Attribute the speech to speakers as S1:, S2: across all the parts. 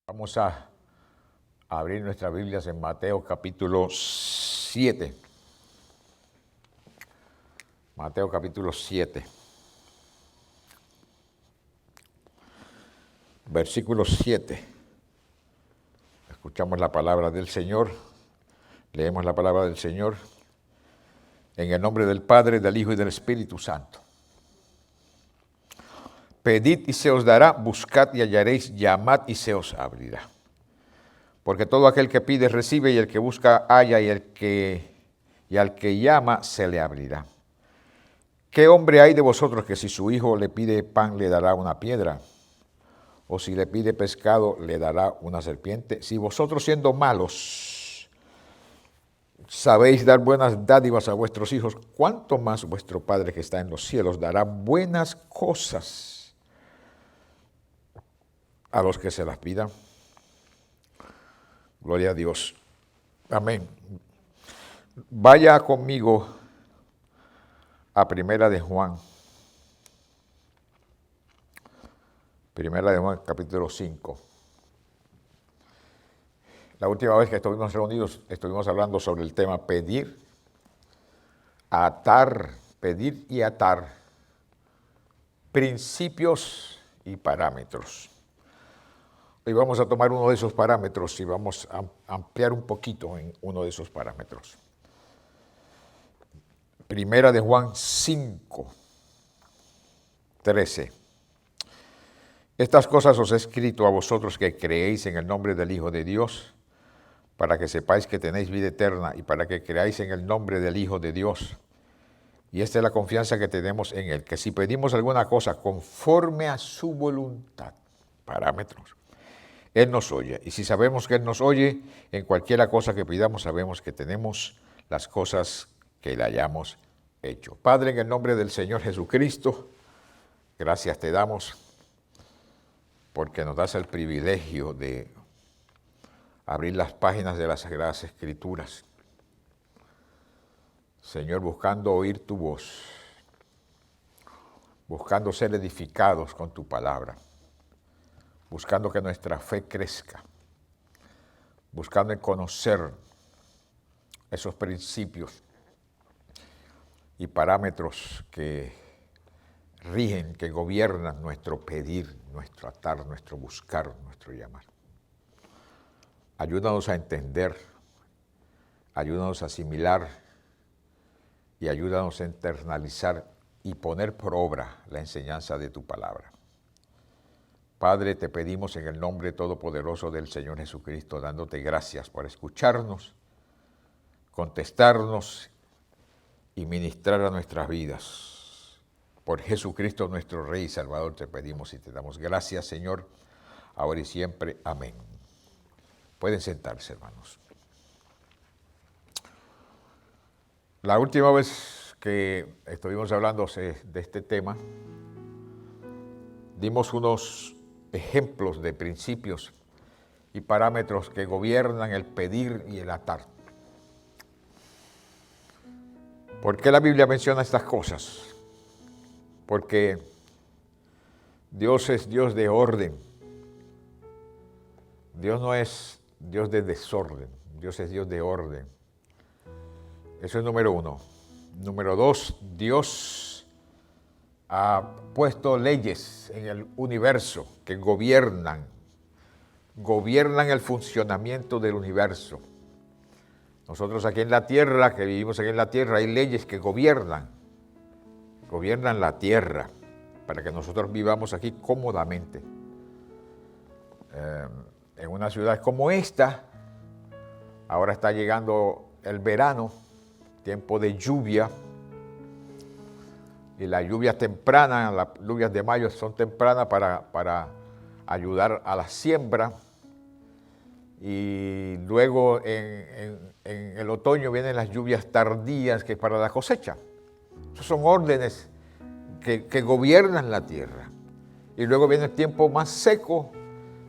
S1: Vamos a abrir nuestras Biblias en Mateo capítulo 7. Mateo capítulo 7. Versículo 7. Escuchamos la palabra del Señor. Leemos la palabra del Señor en el nombre del Padre, del Hijo y del Espíritu Santo. Pedid y se os dará, buscad y hallaréis, llamad y se os abrirá. Porque todo aquel que pide recibe, y el que busca halla, y al que llama se le abrirá. ¿Qué hombre hay de vosotros que si su hijo le pide pan le dará una piedra? ¿O si le pide pescado le dará una serpiente? Si vosotros siendo malos sabéis dar buenas dádivas a vuestros hijos, ¿cuánto más vuestro Padre que está en los cielos dará buenas cosas a los que se las pidan? Gloria a Dios. Amén. Vaya conmigo a Primera de Juan. Primera de Juan, capítulo 5. La última vez que estuvimos reunidos, estuvimos hablando sobre el tema pedir, atar, pedir y atar, principios y parámetros. Hoy vamos a tomar uno de esos parámetros y vamos a ampliar un poquito en uno de esos parámetros. Primera de Juan 5, 13. Estas cosas os he escrito a vosotros que creéis en el nombre del Hijo de Dios, para que sepáis que tenéis vida eterna y para que creáis en el nombre del Hijo de Dios. Y esta es la confianza que tenemos en Él, que si pedimos alguna cosa conforme a su voluntad, parámetros, Él nos oye. Y si sabemos que Él nos oye, en cualquier cosa que pidamos, sabemos que tenemos las cosas que le hayamos hecho. Padre, en el nombre del Señor Jesucristo, gracias te damos porque nos das el privilegio de abrir las páginas de las Sagradas Escrituras. Señor, buscando oír tu voz, buscando ser edificados con tu palabra, buscando que nuestra fe crezca, buscando conocer esos principios y parámetros que rigen, que gobiernan nuestro pedir, nuestro atar, nuestro buscar, nuestro llamar. Ayúdanos a entender, ayúdanos a asimilar y ayúdanos a internalizar y poner por obra la enseñanza de tu palabra. Padre, te pedimos en el nombre todopoderoso del Señor Jesucristo, dándote gracias por escucharnos, contestarnos y ministrar a nuestras vidas. Por Jesucristo nuestro Rey y Salvador te pedimos y te damos gracias, Señor, ahora y siempre. Amén. Pueden sentarse, hermanos. La última vez que estuvimos hablando de este tema, dimos unos ejemplos de principios y parámetros que gobiernan el pedir y el atar. ¿Por qué la Biblia menciona estas cosas? Porque Dios es Dios de orden. Dios no es Dios de desorden. Dios es Dios de orden. Eso es número uno. Número dos, Dios ha puesto leyes en el universo que gobiernan el funcionamiento del universo. Nosotros aquí en la tierra, que vivimos aquí en la tierra, hay leyes que gobiernan la tierra para que nosotros vivamos aquí cómodamente. En una ciudad como esta, ahora está llegando el verano, tiempo de lluvia, y las lluvias tempranas, las lluvias de mayo son tempranas para ayudar a la siembra, y luego en el otoño vienen las lluvias tardías, que es para la cosecha. Esos son órdenes que gobiernan la tierra. Y luego viene el tiempo más seco,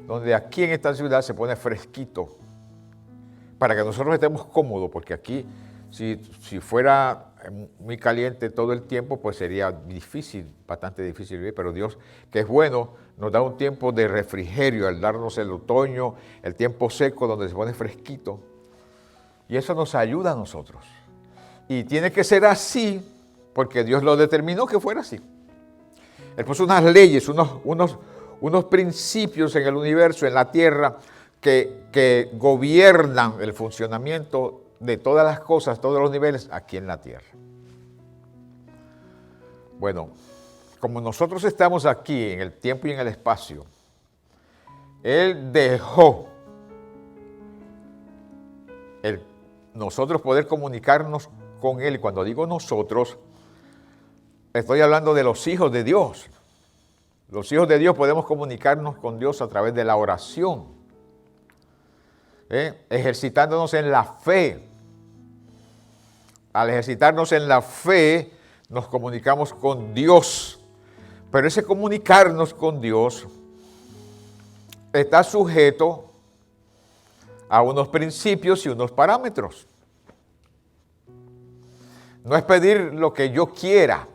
S1: donde aquí en esta ciudad se pone fresquito, para que nosotros estemos cómodos, porque aquí si fuera muy caliente todo el tiempo, pues sería difícil, bastante difícil vivir, pero Dios, que es bueno, nos da un tiempo de refrigerio al darnos el otoño, el tiempo seco donde se pone fresquito. Y eso nos ayuda a nosotros. Y tiene que ser así porque Dios lo determinó que fuera así. Él puso unas leyes, unos principios en el universo, en la tierra, que gobiernan el funcionamiento de todas las cosas, todos los niveles aquí en la tierra. Bueno, como nosotros estamos aquí en el tiempo y en el espacio, Él dejó nosotros poder comunicarnos con Él. Cuando digo nosotros, estoy hablando de los hijos de Dios. Los hijos de Dios podemos comunicarnos con Dios a través de la oración, ejercitándonos en la fe. Al ejercitarnos en la fe, nos comunicamos con Dios. Pero ese comunicarnos con Dios está sujeto a unos principios y unos parámetros. No es pedir lo que yo quiera,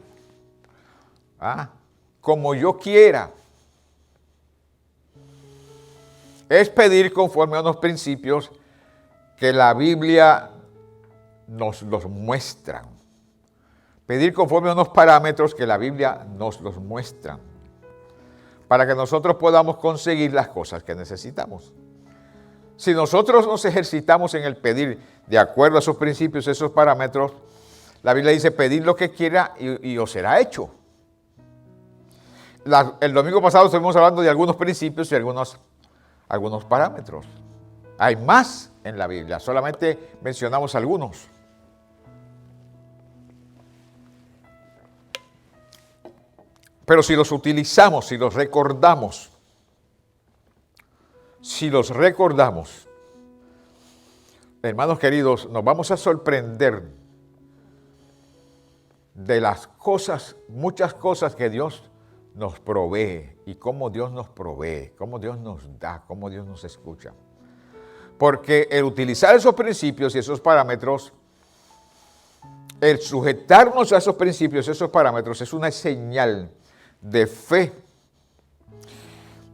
S1: como yo quiera. Es pedir conforme a unos principios que la Biblia nos los muestra. Pedir conforme a unos parámetros que la Biblia nos los muestra, para que nosotros podamos conseguir las cosas que necesitamos. Si nosotros nos ejercitamos en el pedir de acuerdo a esos principios, esos parámetros, la Biblia dice: pedid lo que quiera y os será hecho. El domingo pasado estuvimos hablando de algunos principios y algunos parámetros. Hay más en la Biblia, solamente mencionamos algunos. Pero si los utilizamos, si los recordamos, hermanos queridos, nos vamos a sorprender de las cosas, muchas cosas que Dios nos provee y cómo Dios nos provee, cómo Dios nos da, cómo Dios nos escucha. Porque el utilizar esos principios y esos parámetros, el sujetarnos a esos principios, esos parámetros, es una señal de fe.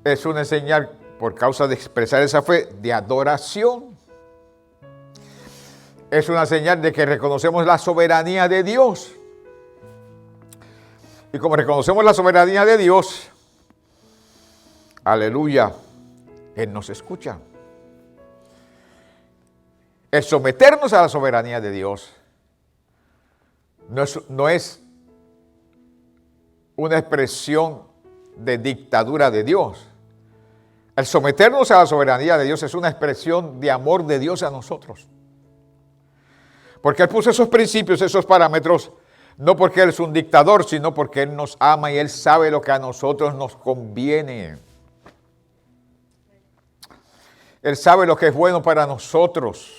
S1: Es una señal, por causa de expresar esa fe, de adoración. Es una señal de que reconocemos la soberanía de Dios. Y como reconocemos la soberanía de Dios, aleluya, Él nos escucha. El someternos a la soberanía de Dios no es una expresión de dictadura de Dios. El someternos a la soberanía de Dios es una expresión de amor de Dios a nosotros. Porque Él puso esos principios, esos parámetros, no porque Él es un dictador, sino porque Él nos ama y Él sabe lo que a nosotros nos conviene. Él sabe lo que es bueno para nosotros.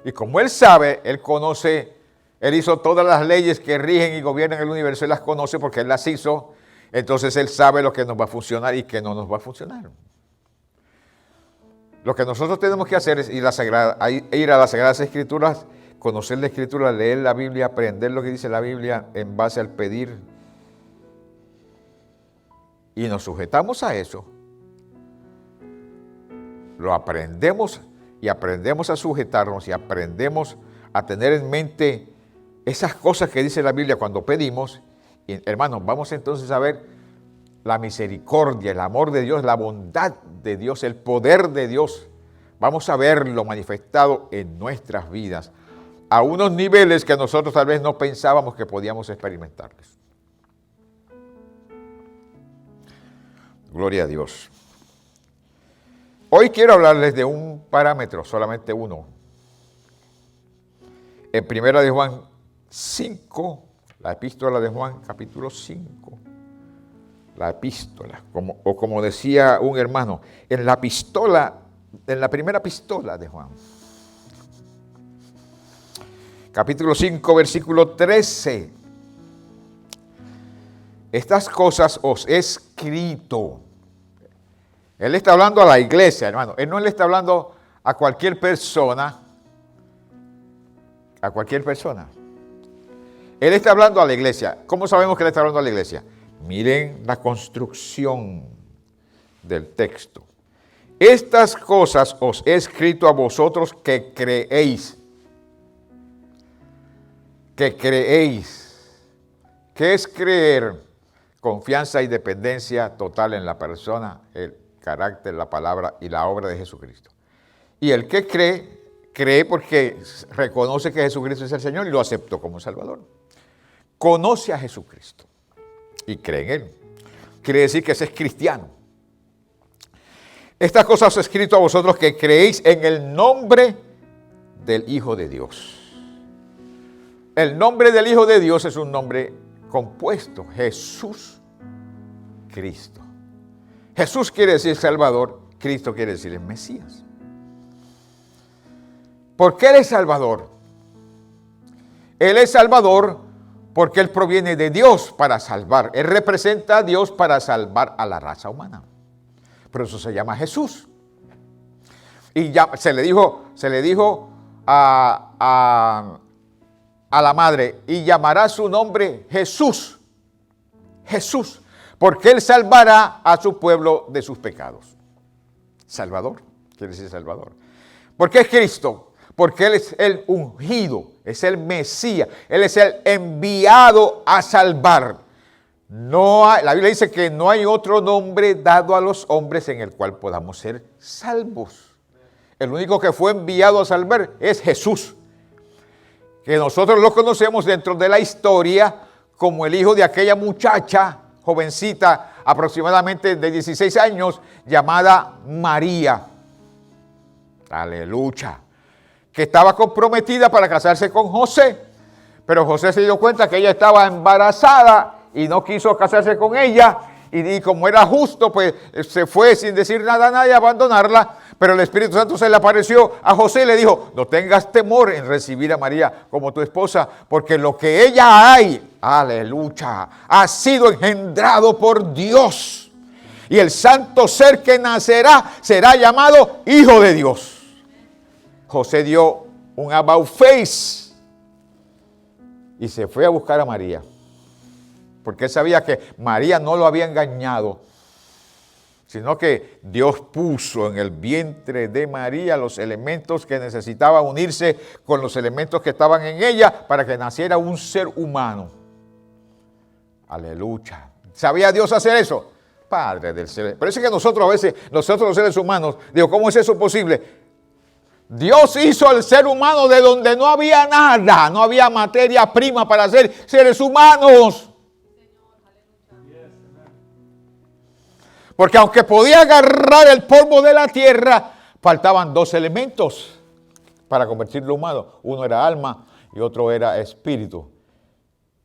S1: Y como Él sabe, Él conoce, Él hizo todas las leyes que rigen y gobiernan el universo, Él las conoce porque Él las hizo. Entonces Él sabe lo que nos va a funcionar y qué no nos va a funcionar. Lo que nosotros tenemos que hacer es ir a las Sagradas Escrituras, conocer la Escritura, leer la Biblia, aprender lo que dice la Biblia en base al pedir. Y nos sujetamos a eso. Lo aprendemos y aprendemos a sujetarnos y aprendemos a tener en mente esas cosas que dice la Biblia cuando pedimos. Y, hermanos, vamos entonces a ver la misericordia, el amor de Dios, la bondad de Dios, el poder de Dios. Vamos a verlo manifestado en nuestras vidas a unos niveles que nosotros tal vez no pensábamos que podíamos experimentarles. Gloria a Dios. Hoy quiero hablarles de un parámetro, solamente uno. En 1 de Juan 5, la epístola de Juan, capítulo 5. La epístola, como decía un hermano, en la primera epístola de Juan. Capítulo 5, versículo 13. Estas cosas os he escrito. Él está hablando a la iglesia, hermano. Él no le está hablando a cualquier persona. A cualquier persona. Él está hablando a la iglesia. ¿Cómo sabemos que él está hablando a la iglesia? Miren la construcción del texto. Estas cosas os he escrito a vosotros que creéis. Que creéis. ¿Qué es creer? Confianza y dependencia total en la persona, el carácter, la palabra y la obra de Jesucristo. Y el que cree, cree porque reconoce que Jesucristo es el Señor y lo aceptó como Salvador. Conoce a Jesucristo y cree en Él. Quiere decir que ese es cristiano. Estas cosas os he escrito a vosotros que creéis en el nombre del Hijo de Dios. El nombre del Hijo de Dios es un nombre compuesto. Jesús Cristo. Jesús quiere decir Salvador, Cristo quiere decir el Mesías. ¿Por qué Él es Salvador? Él es Salvador porque Él proviene de Dios para salvar. Él representa a Dios para salvar a la raza humana. Por eso se llama Jesús. Y ya se le dijo a la madre, y llamará su nombre Jesús. Jesús. Porque Él salvará a su pueblo de sus pecados. Salvador. Quiere decir Salvador. ¿Por qué es Cristo? Porque Él es el ungido. Es el Mesías. Él es el enviado a salvar. La Biblia dice que no hay otro nombre dado a los hombres en el cual podamos ser salvos. El único que fue enviado a salvar es Jesús, que nosotros lo conocemos dentro de la historia como el hijo de aquella muchacha, jovencita, aproximadamente de 16 años, llamada María. Aleluya. Que estaba comprometida para casarse con José, pero José se dio cuenta que ella estaba embarazada y no quiso casarse con ella, y como era justo, pues se fue sin decir nada a nadie a abandonarla, pero el Espíritu Santo se le apareció a José y le dijo, no tengas temor en recibir a María como tu esposa, porque lo que ella hay, aleluya, ha sido engendrado por Dios, y el santo ser que nacerá será llamado Hijo de Dios. José dio un about face y se fue a buscar a María. Porque él sabía que María no lo había engañado, sino que Dios puso en el vientre de María los elementos que necesitaba unirse con los elementos que estaban en ella para que naciera un ser humano. Aleluya. ¿Sabía Dios hacer eso? Padre del cielo. Pero es que nosotros a veces, nosotros los seres humanos, digo, ¿cómo es eso posible? Dios hizo al ser humano de donde no había nada, no había materia prima para ser seres humanos. Porque aunque podía agarrar el polvo de la tierra, faltaban dos elementos para convertirlo humano. Uno era alma y otro era espíritu.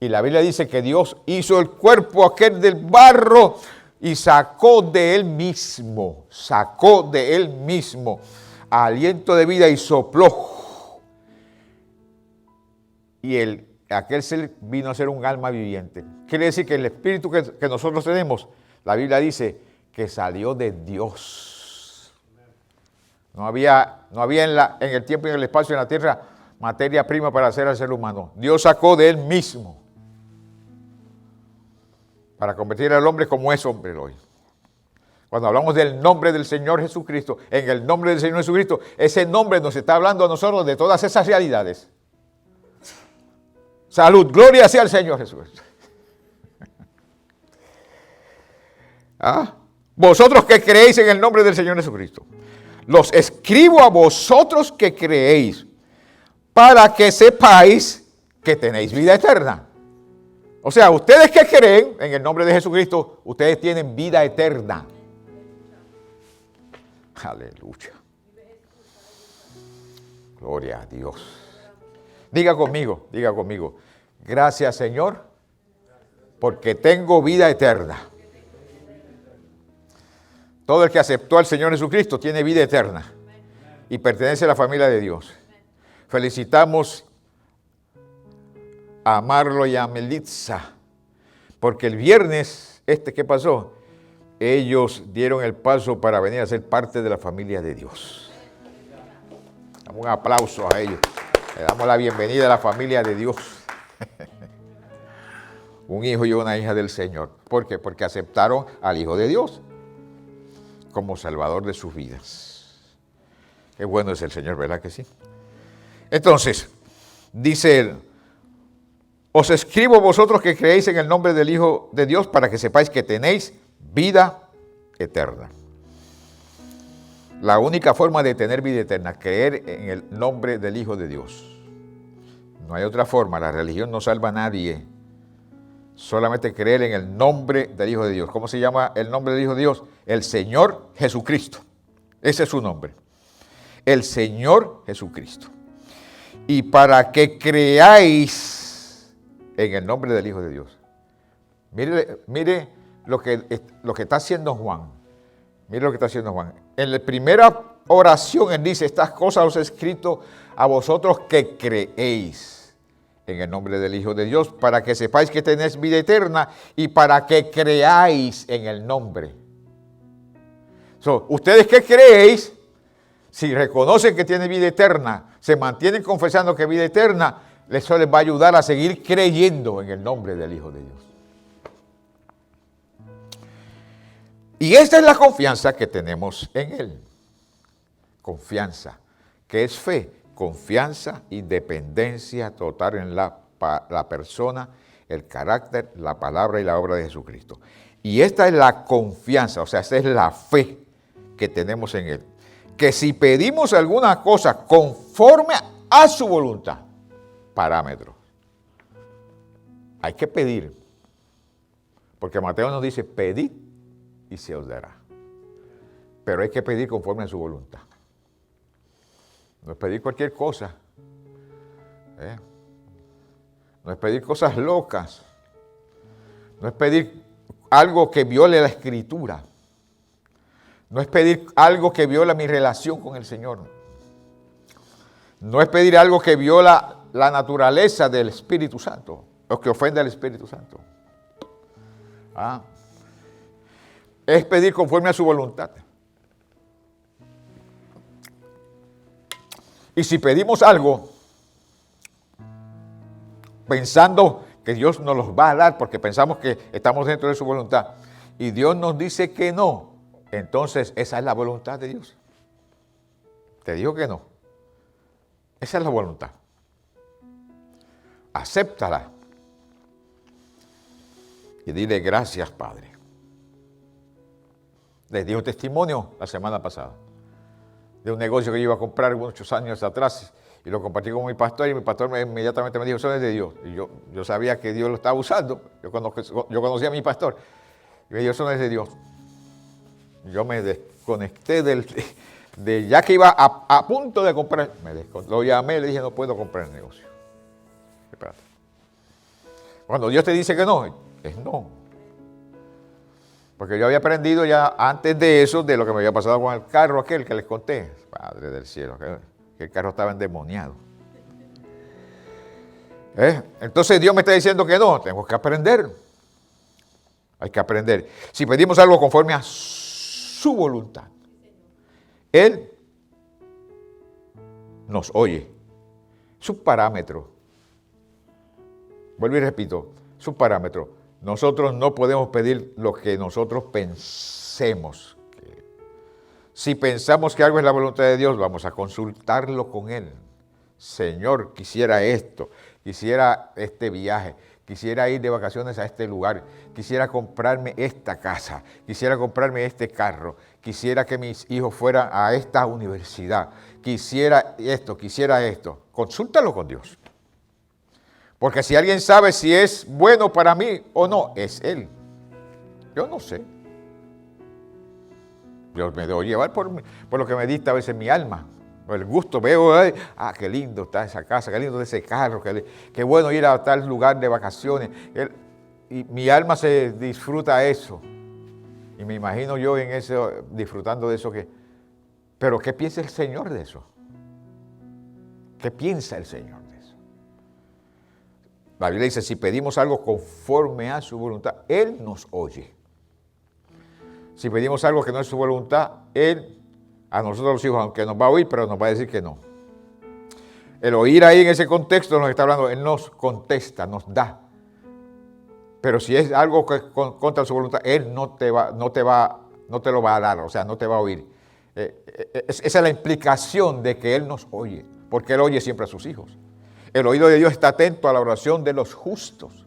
S1: Y la Biblia dice que Dios hizo el cuerpo aquel del barro y sacó de él mismo aliento de vida y sopló. Y aquel ser vino a ser un alma viviente. Quiere decir que el espíritu que nosotros tenemos, la Biblia dice que salió de Dios. No había en el tiempo y en el espacio y en la tierra materia prima para hacer al ser humano. Dios sacó de él mismo para convertir al hombre como es hombre hoy. Cuando hablamos del nombre del Señor Jesucristo, en el nombre del Señor Jesucristo, ese nombre nos está hablando a nosotros de todas esas realidades. Salud, gloria sea al Señor Jesús. ¿Ah? Vosotros que creéis en el nombre del Señor Jesucristo. Los escribo a vosotros que creéis, para que sepáis que tenéis vida eterna. O sea, ustedes que creen en el nombre de Jesucristo, ustedes tienen vida eterna. Aleluya. Gloria a Dios. Diga conmigo. Gracias, Señor, porque tengo vida eterna. Todo el que aceptó al Señor Jesucristo tiene vida eterna y pertenece a la familia de Dios. Felicitamos a Marlo y a Melitza, porque el viernes, ¿qué pasó? Ellos dieron el paso para venir a ser parte de la familia de Dios. Damos un aplauso a ellos. Le damos la bienvenida a la familia de Dios. un hijo y una hija del Señor. ¿Por qué? Porque aceptaron al Hijo de Dios como Salvador de sus vidas. Qué bueno es el Señor, ¿verdad que sí? Entonces, dice él, os escribo vosotros que creéis en el nombre del Hijo de Dios para que sepáis que tenéis vida eterna. La única forma de tener vida eterna, creer en el nombre del Hijo de Dios. No hay otra forma, la religión no salva a nadie. Solamente creer en el nombre del Hijo de Dios. ¿Cómo se llama el nombre del Hijo de Dios? El Señor Jesucristo. Ese es su nombre. El Señor Jesucristo. Y para que creáis en el nombre del Hijo de Dios. Mire lo que está haciendo Juan. Mire lo que está haciendo Juan. En la primera oración él dice, estas cosas os he escrito a vosotros que creéis en el nombre del Hijo de Dios, para que sepáis que tenéis vida eterna y para que creáis en el nombre. ¿Ustedes qué creéis? Si reconocen que tienen vida eterna, se mantienen confesando que vida eterna, eso les va a ayudar a seguir creyendo en el nombre del Hijo de Dios. Y esta es la confianza que tenemos en Él. Confianza, que es fe, confianza y dependencia total en la persona, el carácter, la palabra y la obra de Jesucristo. Y esta es la confianza, o sea, esta es la fe que tenemos en Él. Que si pedimos alguna cosa conforme a su voluntad, parámetros, hay que pedir. Porque Mateo nos dice, pedid y se os dará. Pero hay que pedir conforme a su voluntad. No es pedir cualquier cosa. No es pedir cosas locas. No es pedir algo que viole la Escritura. No es pedir algo que viola mi relación con el Señor. No es pedir algo que viola la naturaleza del Espíritu Santo o que ofenda al Espíritu Santo. Es pedir conforme a su voluntad. Y si pedimos algo pensando que Dios nos los va a dar porque pensamos que estamos dentro de su voluntad y Dios nos dice que no, entonces esa es la voluntad de Dios. Te digo que no. Esa es la voluntad. Acéptala. Y dile gracias, Padre. Les di un testimonio la semana pasada de un negocio que yo iba a comprar muchos años atrás y lo compartí con mi pastor y mi pastor inmediatamente me dijo, eso es de Dios. Y yo sabía que Dios lo estaba usando. Yo conocía a mi pastor y me dijo, eso no es de Dios. Yo me desconecté de ya que iba a punto de comprar. Lo llamé y le dije, no puedo comprar el negocio. Espérate. Cuando Dios te dice que no, es no. Porque yo había aprendido ya antes de eso, de lo que me había pasado con el carro aquel que les conté. Padre del cielo, que el carro estaba endemoniado. Entonces Dios me está diciendo que no, tengo que aprender. Hay que aprender. Si pedimos algo conforme a su voluntad, Él nos oye. Su parámetro. Vuelvo y repito, su parámetro. Nosotros no podemos pedir lo que nosotros pensemos. Si pensamos que algo es la voluntad de Dios, vamos a consultarlo con Él. Señor, quisiera esto, quisiera este viaje, quisiera ir de vacaciones a este lugar, quisiera comprarme esta casa, quisiera comprarme este carro, quisiera que mis hijos fueran a esta universidad, quisiera esto. Consúltalo con Dios. Porque si alguien sabe si es bueno para mí o no, es Él. Yo no sé. Yo me debo llevar por lo que me dicta a veces mi alma. Por el gusto, veo, qué lindo está esa casa, qué lindo ese carro, qué bueno ir a tal lugar de vacaciones. Y mi alma se disfruta eso. Y me imagino yo en eso, disfrutando de eso. Pero ¿qué piensa el Señor de eso? ¿Qué piensa el Señor de eso? La Biblia dice, si pedimos algo conforme a su voluntad, Él nos oye. Si pedimos algo que no es su voluntad, Él, a nosotros los hijos, aunque nos va a oír, pero nos va a decir que no. El oír ahí en ese contexto nos está hablando, Él nos contesta, nos da. Pero si es algo que contra su voluntad, Él no te lo va a dar, o sea, no te va a oír. Esa es la implicación de que Él nos oye, porque Él oye siempre a sus hijos. El oído de Dios está atento a la oración de los justos.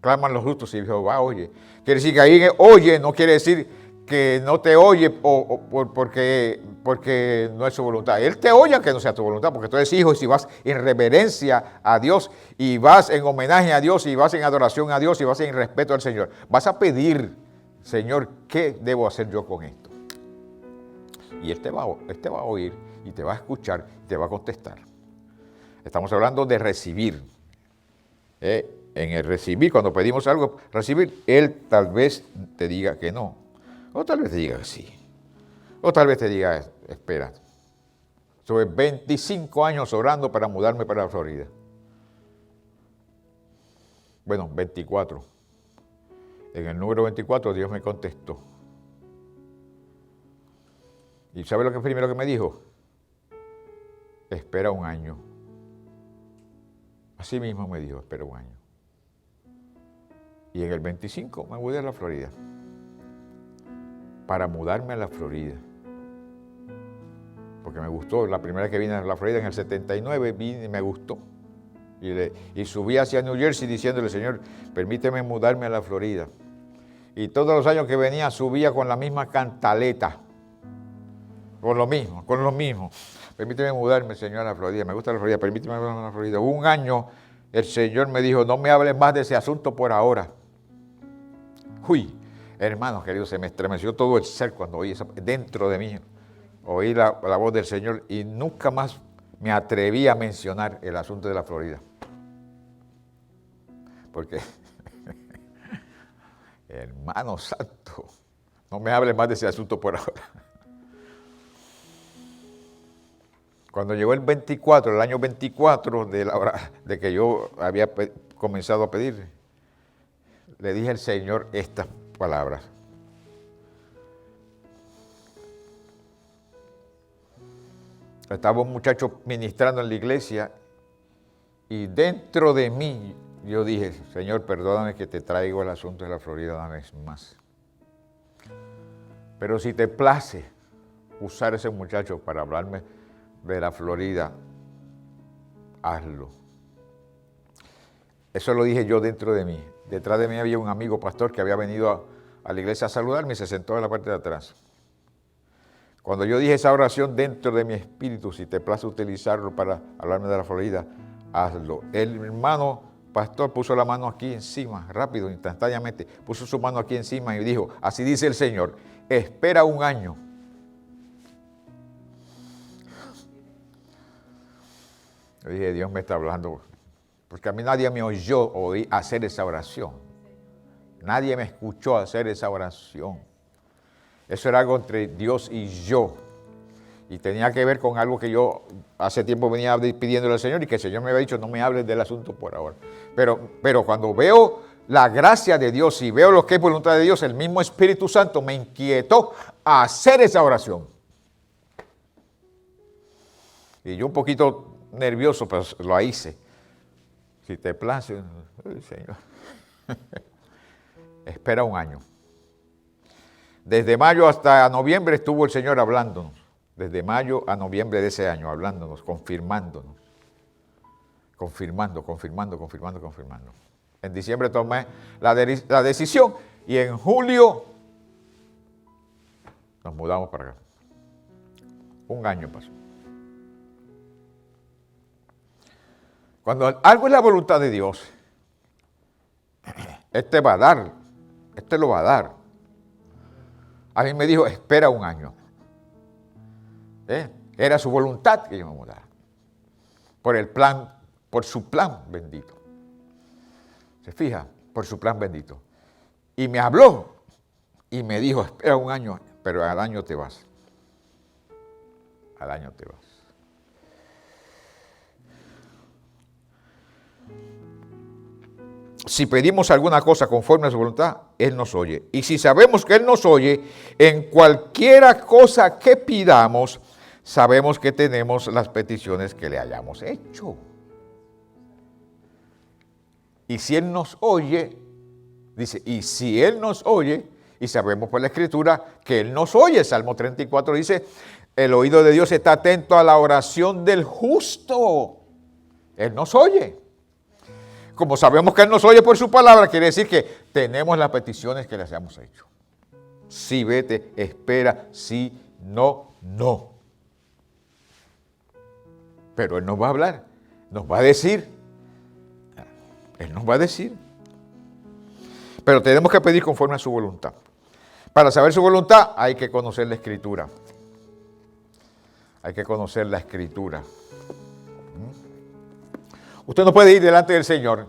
S1: Claman los justos y Jehová oye. Quiere decir que ahí oye no quiere decir que no te oye porque no es su voluntad. Él te oye aunque no sea tu voluntad, porque tú eres hijo y si vas en reverencia a Dios y vas en homenaje a Dios y vas en adoración a Dios y vas en respeto al Señor, vas a pedir, Señor, ¿qué debo hacer yo con esto? Y Él te va a oír y te va a escuchar y te va a contestar. Estamos hablando de recibir. En el recibir, cuando pedimos algo, recibir, Él tal vez te diga que no. O tal vez te diga que sí. O tal vez te diga, espera. Estuve 25 años orando para mudarme para la Florida. Bueno, 24. En el número 24 Dios me contestó. ¿Y sabe lo que primero que me dijo? Espera un año. Así mismo me dijo, espera un año. Y en el 25 me mudé a la Florida. Para mudarme a la Florida. Porque me gustó. La primera vez que vine a la Florida en el 79, vine y me gustó. Y subí hacia New Jersey diciéndole, Señor, permíteme mudarme a la Florida. Y todos los años que venía subía con la misma cantaleta. Con lo mismo. Permíteme mudarme, Señor, a la Florida. Me gusta la Florida, permíteme mudarme a la Florida. Un año el Señor me dijo, no me hables más de ese asunto por ahora. Uy, hermanos queridos, se me estremeció todo el ser cuando oí eso dentro de mí. Oí la voz del Señor y nunca más me atreví a mencionar el asunto de la Florida. Porque, hermano santo, no me hables más de ese asunto por ahora. Cuando llegó el 24, el año 24 de que yo había comenzado a pedir, le dije al Señor estas palabras. Estaba un muchacho ministrando en la iglesia y dentro de mí yo dije, Señor, perdóname que te traigo el asunto de la Florida una vez más. Pero si te place usar ese muchacho para hablarme de la Florida, hazlo. Eso lo dije yo dentro de mí. Detrás de mí había un amigo pastor que había venido a la iglesia a saludarme y se sentó en la parte de atrás. Cuando yo dije esa oración dentro de mi espíritu, si te place utilizarlo para hablarme de la Florida, hazlo. El hermano pastor puso la mano aquí encima, rápido, instantáneamente, puso su mano aquí encima y dijo, así dice el Señor, espera un año. Yo dije, Dios me está hablando, porque a mí nadie me oyó hacer esa oración. Nadie me escuchó hacer esa oración. Eso era algo entre Dios y yo. Y tenía que ver con algo que yo hace tiempo venía pidiéndole al Señor y que el Señor me había dicho, no me hables del asunto por ahora. Pero cuando veo la gracia de Dios y veo lo que es voluntad de Dios, el mismo Espíritu Santo me inquietó a hacer esa oración. Y yo un poquito nervioso, pero lo hice. Si te place, Señor. Espera un año. Desde mayo hasta noviembre estuvo el Señor hablándonos. Desde mayo a noviembre de ese año, hablándonos, confirmándonos. Confirmando. En diciembre tomé la decisión y en julio nos mudamos para acá. Un año pasó. Cuando algo es la voluntad de Dios, Él te va a dar, Él te lo va a dar. A mí me dijo, espera un año. Era su voluntad que yo me mudara. Por su plan bendito. ¿Se fija? Por su plan bendito. Y me habló y me dijo, espera un año, pero al año te vas. Al año te vas. Si pedimos alguna cosa conforme a su voluntad, Él nos oye. Y si sabemos que Él nos oye, en cualquiera cosa que pidamos, sabemos que tenemos las peticiones que le hayamos hecho. Y si Él nos oye, Dice, y si Él nos oye, y sabemos por la Escritura que Él nos oye. Salmo 34 dice, el oído de Dios está atento a la oración del justo. Él nos oye. Como sabemos que Él nos oye por su palabra, quiere decir que tenemos las peticiones que les hemos hecho. Sí, vete, espera, sí, no, no. Pero Él nos va a hablar, nos va a decir. Él nos va a decir. Pero tenemos que pedir conforme a su voluntad. Para saber su voluntad hay que conocer la Escritura. Hay que conocer la Escritura. Usted no puede ir delante del Señor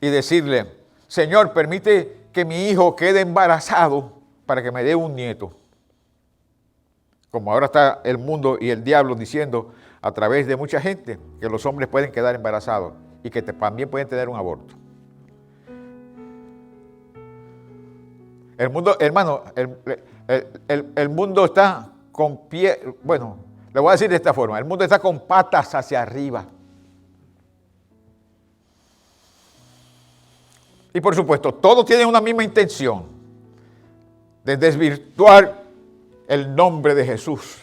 S1: y decirle, Señor, permite que mi hijo quede embarazado para que me dé un nieto. Como ahora está el mundo y el diablo diciendo a través de mucha gente que los hombres pueden quedar embarazados y que también pueden tener un aborto. El mundo, hermano, el mundo está con pie, bueno, le voy a decir de esta forma, el mundo está con patas hacia arriba. Y por supuesto, todos tienen una misma intención de desvirtuar el nombre de Jesús,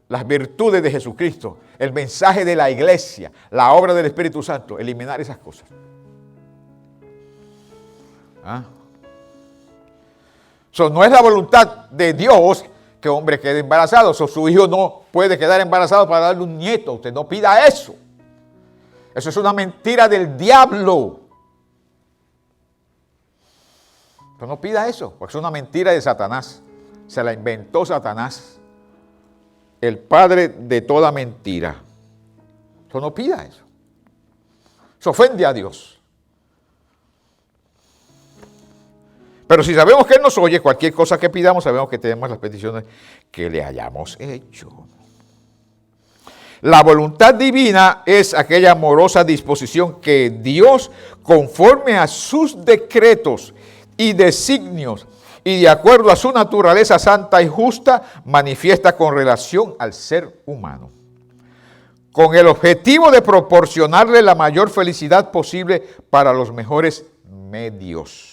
S1: las virtudes de Jesucristo, el mensaje de la iglesia, la obra del Espíritu Santo, eliminar esas cosas. No es la voluntad de Dios que hombre quede embarazado. Su hijo no puede quedar embarazado para darle un nieto. Usted no pida eso. Eso es una mentira del diablo. Usted no pida eso, porque es una mentira de Satanás. Se la inventó Satanás, el padre de toda mentira. Usted no pida eso. Se ofende a Dios. Pero si sabemos que Él nos oye, cualquier cosa que pidamos, sabemos que tenemos las peticiones que le hayamos hecho. La voluntad divina es aquella amorosa disposición que Dios, conforme a sus decretos y designios, y de acuerdo a su naturaleza santa y justa, manifiesta con relación al ser humano, con el objetivo de proporcionarle la mayor felicidad posible para los mejores medios.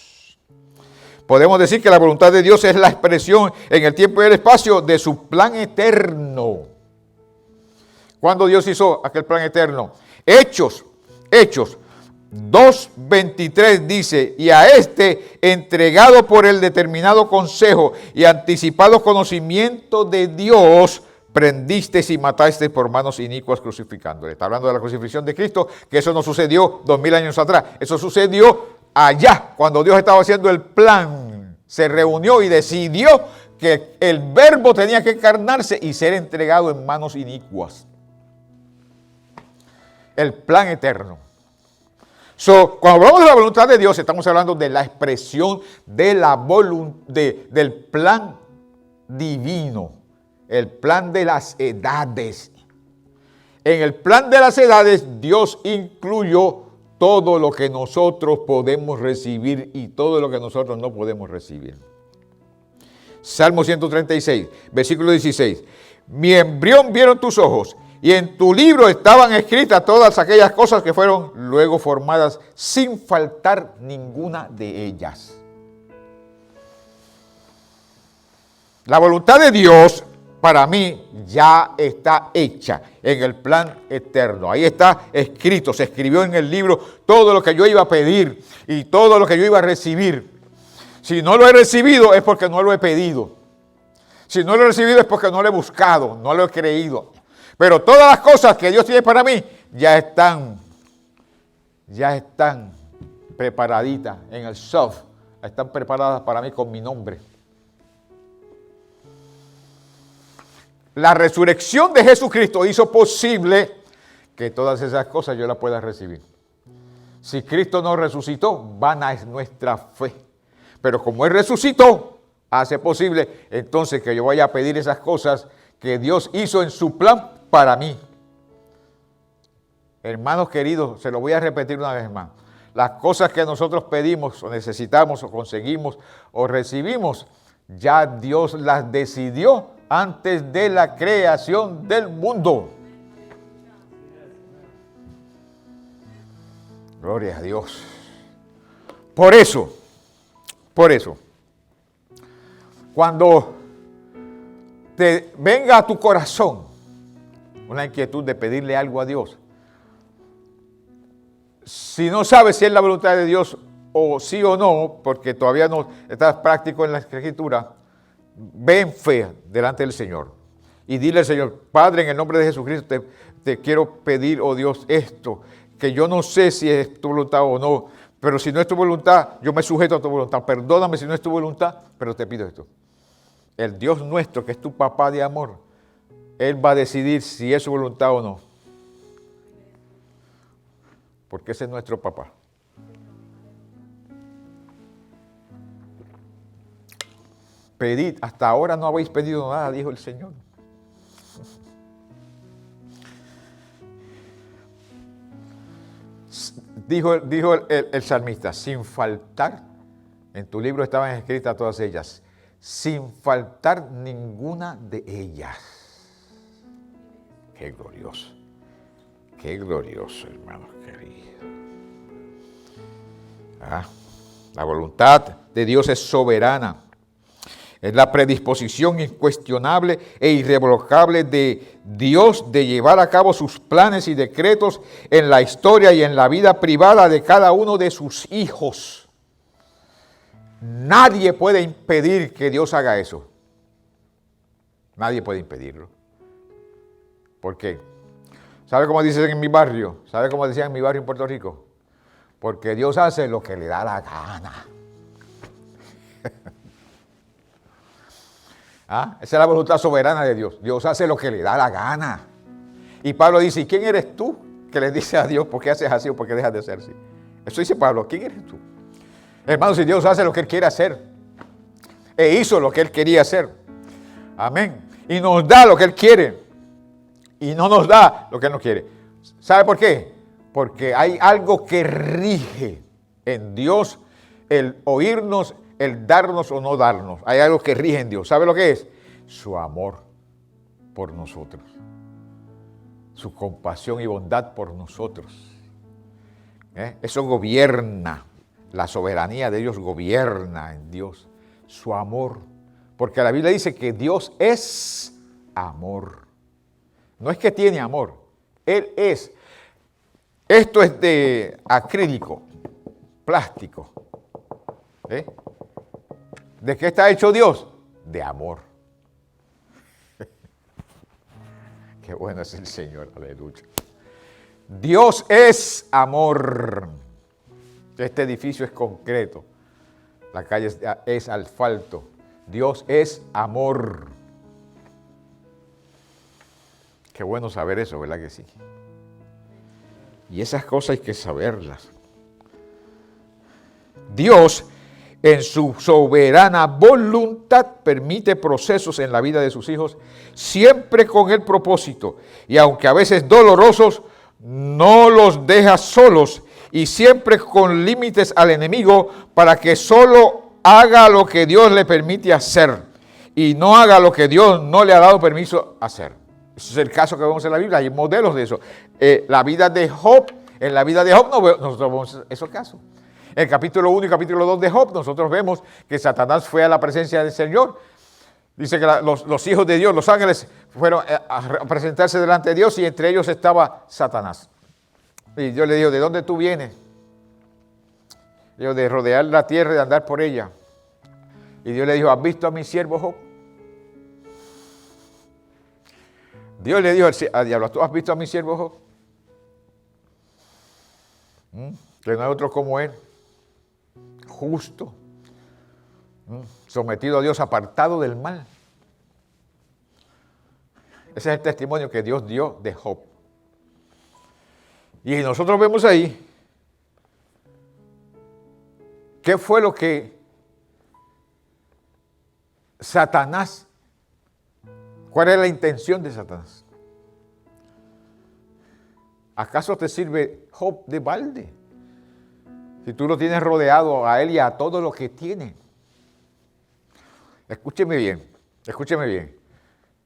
S1: Podemos decir que la voluntad de Dios es la expresión en el tiempo y el espacio de su plan eterno. ¿Cuándo Dios hizo aquel plan eterno? Hechos 2:23 dice, y a este, entregado por el determinado consejo y anticipado conocimiento de Dios, prendisteis y matasteis por manos inicuas crucificándole. Está hablando de la crucifixión de Cristo, que eso no sucedió 2000 años atrás. Eso sucedió allá, cuando Dios estaba haciendo el plan. Se reunió y decidió que el verbo tenía que encarnarse y ser entregado en manos inicuas. El plan eterno. Cuando hablamos de la voluntad de Dios, estamos hablando de la expresión de la del plan divino, el plan de las edades. En el plan de las edades, Dios incluyó todo lo que nosotros podemos recibir y todo lo que nosotros no podemos recibir. Salmo 136, versículo 16. Mi embrión vieron tus ojos, y en tu libro estaban escritas todas aquellas cosas que fueron luego formadas, sin faltar ninguna de ellas. La voluntad de Dios, para mí, ya está hecha en el plan eterno. Ahí está escrito, se escribió en el libro todo lo que yo iba a pedir y todo lo que yo iba a recibir. Si no lo he recibido es porque no lo he pedido. Si no lo he recibido es porque no lo he buscado, no lo he creído. Pero todas las cosas que Dios tiene para mí ya están preparaditas en el soft. Están preparadas para mí con mi nombre. La resurrección de Jesucristo hizo posible que todas esas cosas yo las pueda recibir. Si Cristo no resucitó, vana es nuestra fe. Pero como Él resucitó, hace posible entonces que yo vaya a pedir esas cosas que Dios hizo en su plan para mí. Hermanos queridos, se lo voy a repetir una vez más. Las cosas que nosotros pedimos o necesitamos o conseguimos o recibimos, ya Dios las decidió antes de la creación del mundo. Gloria a Dios. Por eso, Por eso, cuando te venga a tu corazón una inquietud de pedirle algo a Dios, si no sabes si es la voluntad de Dios o sí o no, porque todavía no estás práctico en la Escritura, ve en fe delante del Señor y dile al Señor: Padre, en el nombre de Jesucristo te quiero pedir, oh Dios, esto, que yo no sé si es tu voluntad o no, pero si no es tu voluntad, yo me sujeto a tu voluntad. Perdóname si no es tu voluntad, pero te pido esto. El Dios nuestro, que es tu papá de amor, Él va a decidir si es su voluntad o no. Porque ese es nuestro papá. Pedid, hasta ahora no habéis pedido nada, dijo el Señor. Dijo el salmista: sin faltar, en tu libro estaban escritas todas ellas, sin faltar ninguna de ellas. Qué glorioso, hermanos queridos. La voluntad de Dios es soberana. Es la predisposición incuestionable e irrevocable de Dios de llevar a cabo sus planes y decretos en la historia y en la vida privada de cada uno de sus hijos. Nadie puede impedir que Dios haga eso. Nadie puede impedirlo. ¿Por qué? ¿Sabe cómo dicen en mi barrio? ¿Sabe cómo decían en mi barrio en Puerto Rico? Porque Dios hace lo que le da la gana. Esa es la voluntad soberana de Dios. Dios hace lo que le da la gana. Y Pablo dice: ¿y quién eres tú que le dices a Dios por qué haces así o por qué dejas de hacer así? Eso dice Pablo. ¿Quién eres tú? Hermano, si Dios hace lo que Él quiere hacer, e hizo lo que Él quería hacer, amén, y nos da lo que Él quiere, y no nos da lo que Él no quiere. ¿Sabe por qué? Porque hay algo que rige en Dios el oírnos, el darnos o no darnos. Hay algo que rige en Dios. ¿Sabe lo que es? Su amor por nosotros. Su compasión y bondad por nosotros. Eso gobierna. La soberanía de Dios gobierna en Dios. Su amor. Porque la Biblia dice que Dios es amor. No es que tiene amor. Él es. Esto es de acrílico, plástico. ¿De qué está hecho Dios? De amor. Qué bueno es el Señor, aleluya. Dios es amor. Este edificio es concreto. La calle es asfalto. Dios es amor. Qué bueno saber eso, ¿verdad que sí? Y esas cosas hay que saberlas. Dios, en su soberana voluntad, permite procesos en la vida de sus hijos, siempre con el propósito, y aunque a veces dolorosos, no los deja solos, y siempre con límites al enemigo, para que solo haga lo que Dios le permite hacer, y no haga lo que Dios no le ha dado permiso hacer. Ese es el caso que vemos en la Biblia, hay modelos de eso. La vida de Job, en la vida de Job nosotros vemos esos casos. En el capítulo 1 y capítulo 2 de Job, nosotros vemos que Satanás fue a la presencia del Señor. Dice que los hijos de Dios, los ángeles, fueron a presentarse delante de Dios y entre ellos estaba Satanás. Y Dios le dijo: ¿de dónde tú vienes? Dijo: de rodear la tierra y de andar por ella. Y Dios le dijo: ¿has visto a mi siervo Job? Dios le dijo al diablo: ¿tú has visto a mi siervo Job? Que no hay otro como él. Justo, sometido a Dios, apartado del mal. Ese es el testimonio que Dios dio de Job. Y nosotros vemos ahí qué fue lo que Satanás, cuál es la intención de Satanás. ¿Acaso te sirve Job de balde? Si tú lo tienes rodeado a él y a todo lo que tiene. Escúcheme bien, escúcheme bien.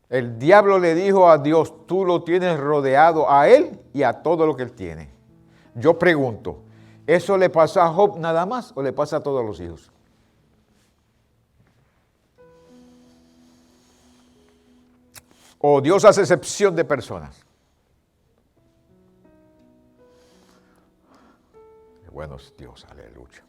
S1: El diablo le dijo a Dios: tú lo tienes rodeado a él y a todo lo que él tiene. Yo pregunto, ¿eso le pasó a Job nada más o le pasa a todos los hijos? ¿O Dios hace excepción de personas? Qué bueno es Dios, aleluya.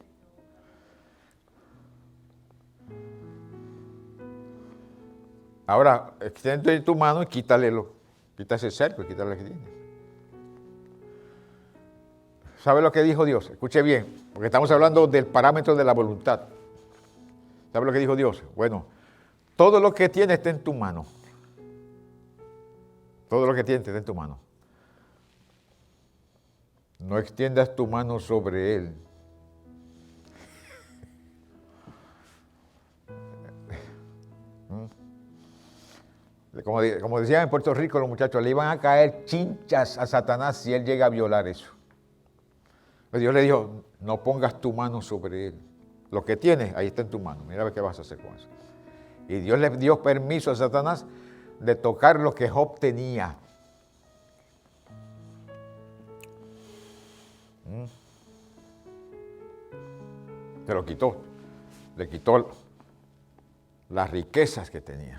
S1: Ahora, extiende tu mano y quita ese cerco y quítale lo que tiene. ¿Sabe lo que dijo Dios? Escuche bien, porque estamos hablando del parámetro de la voluntad. ¿Sabe lo que dijo Dios? Bueno, todo lo que tienes está en tu mano. Todo lo que tienes está en tu mano. No extiendas tu mano sobre él. Como decían en Puerto Rico los muchachos, le iban a caer chinchas a Satanás si él llega a violar eso. Pero Dios le dijo, no pongas tu mano sobre él. Lo que tienes, ahí está en tu mano. Mira a ver qué vas a hacer con eso. Y Dios le dio permiso a Satanás de tocar lo que Job tenía. Se lo quitó. Le quitó las riquezas que tenía.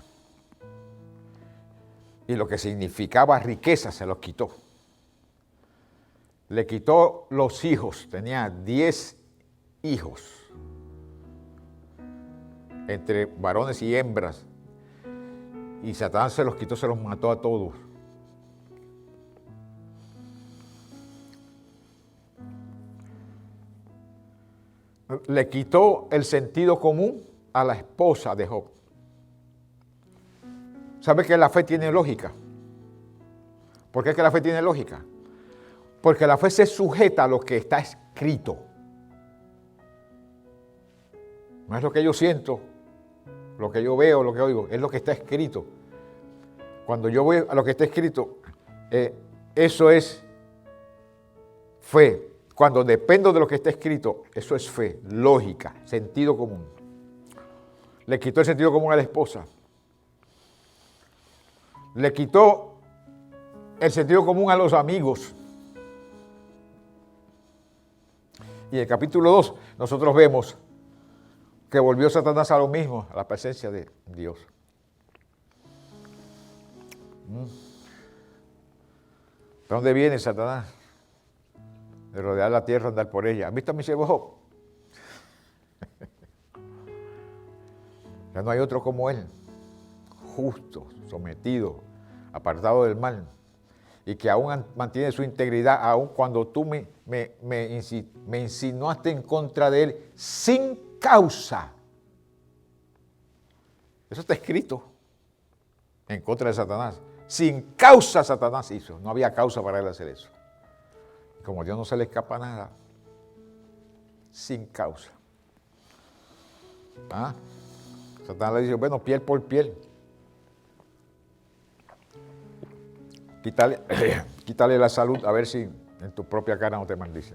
S1: Y lo que significaba riqueza se los quitó. Le quitó los hijos. Tenía 10 hijos. Entre varones y hembras. Y Satanás se los quitó, se los mató a todos. Le quitó el sentido común a la esposa de Job. ¿Sabe que la fe tiene lógica? ¿Por qué es que la fe tiene lógica? Porque la fe se sujeta a lo que está escrito. No es lo que yo siento, lo que yo veo, lo que oigo, es lo que está escrito. Cuando yo voy a lo que está escrito, eso es fe. Cuando dependo de lo que está escrito, eso es fe, lógica, sentido común. Le quitó el sentido común a la esposa. Le quitó el sentido común a los amigos. Y en el capítulo 2 nosotros vemos que volvió Satanás a lo mismo, a la presencia de Dios. ¿De dónde viene Satanás? De rodear la tierra, andar por ella. ¿Han visto a mi siervo Job? Ya no hay otro como él. Justo, sometido, apartado del mal. Y que aún mantiene su integridad, aun cuando tú me insinuaste en contra de él sin causa. Eso está escrito en contra de Satanás. Sin causa Satanás hizo. No había causa para él hacer eso. Y como a Dios no se le escapa nada, sin causa. Satanás le dice, bueno, piel por piel. Quítale la salud a ver si en tu propia cara no te maldice.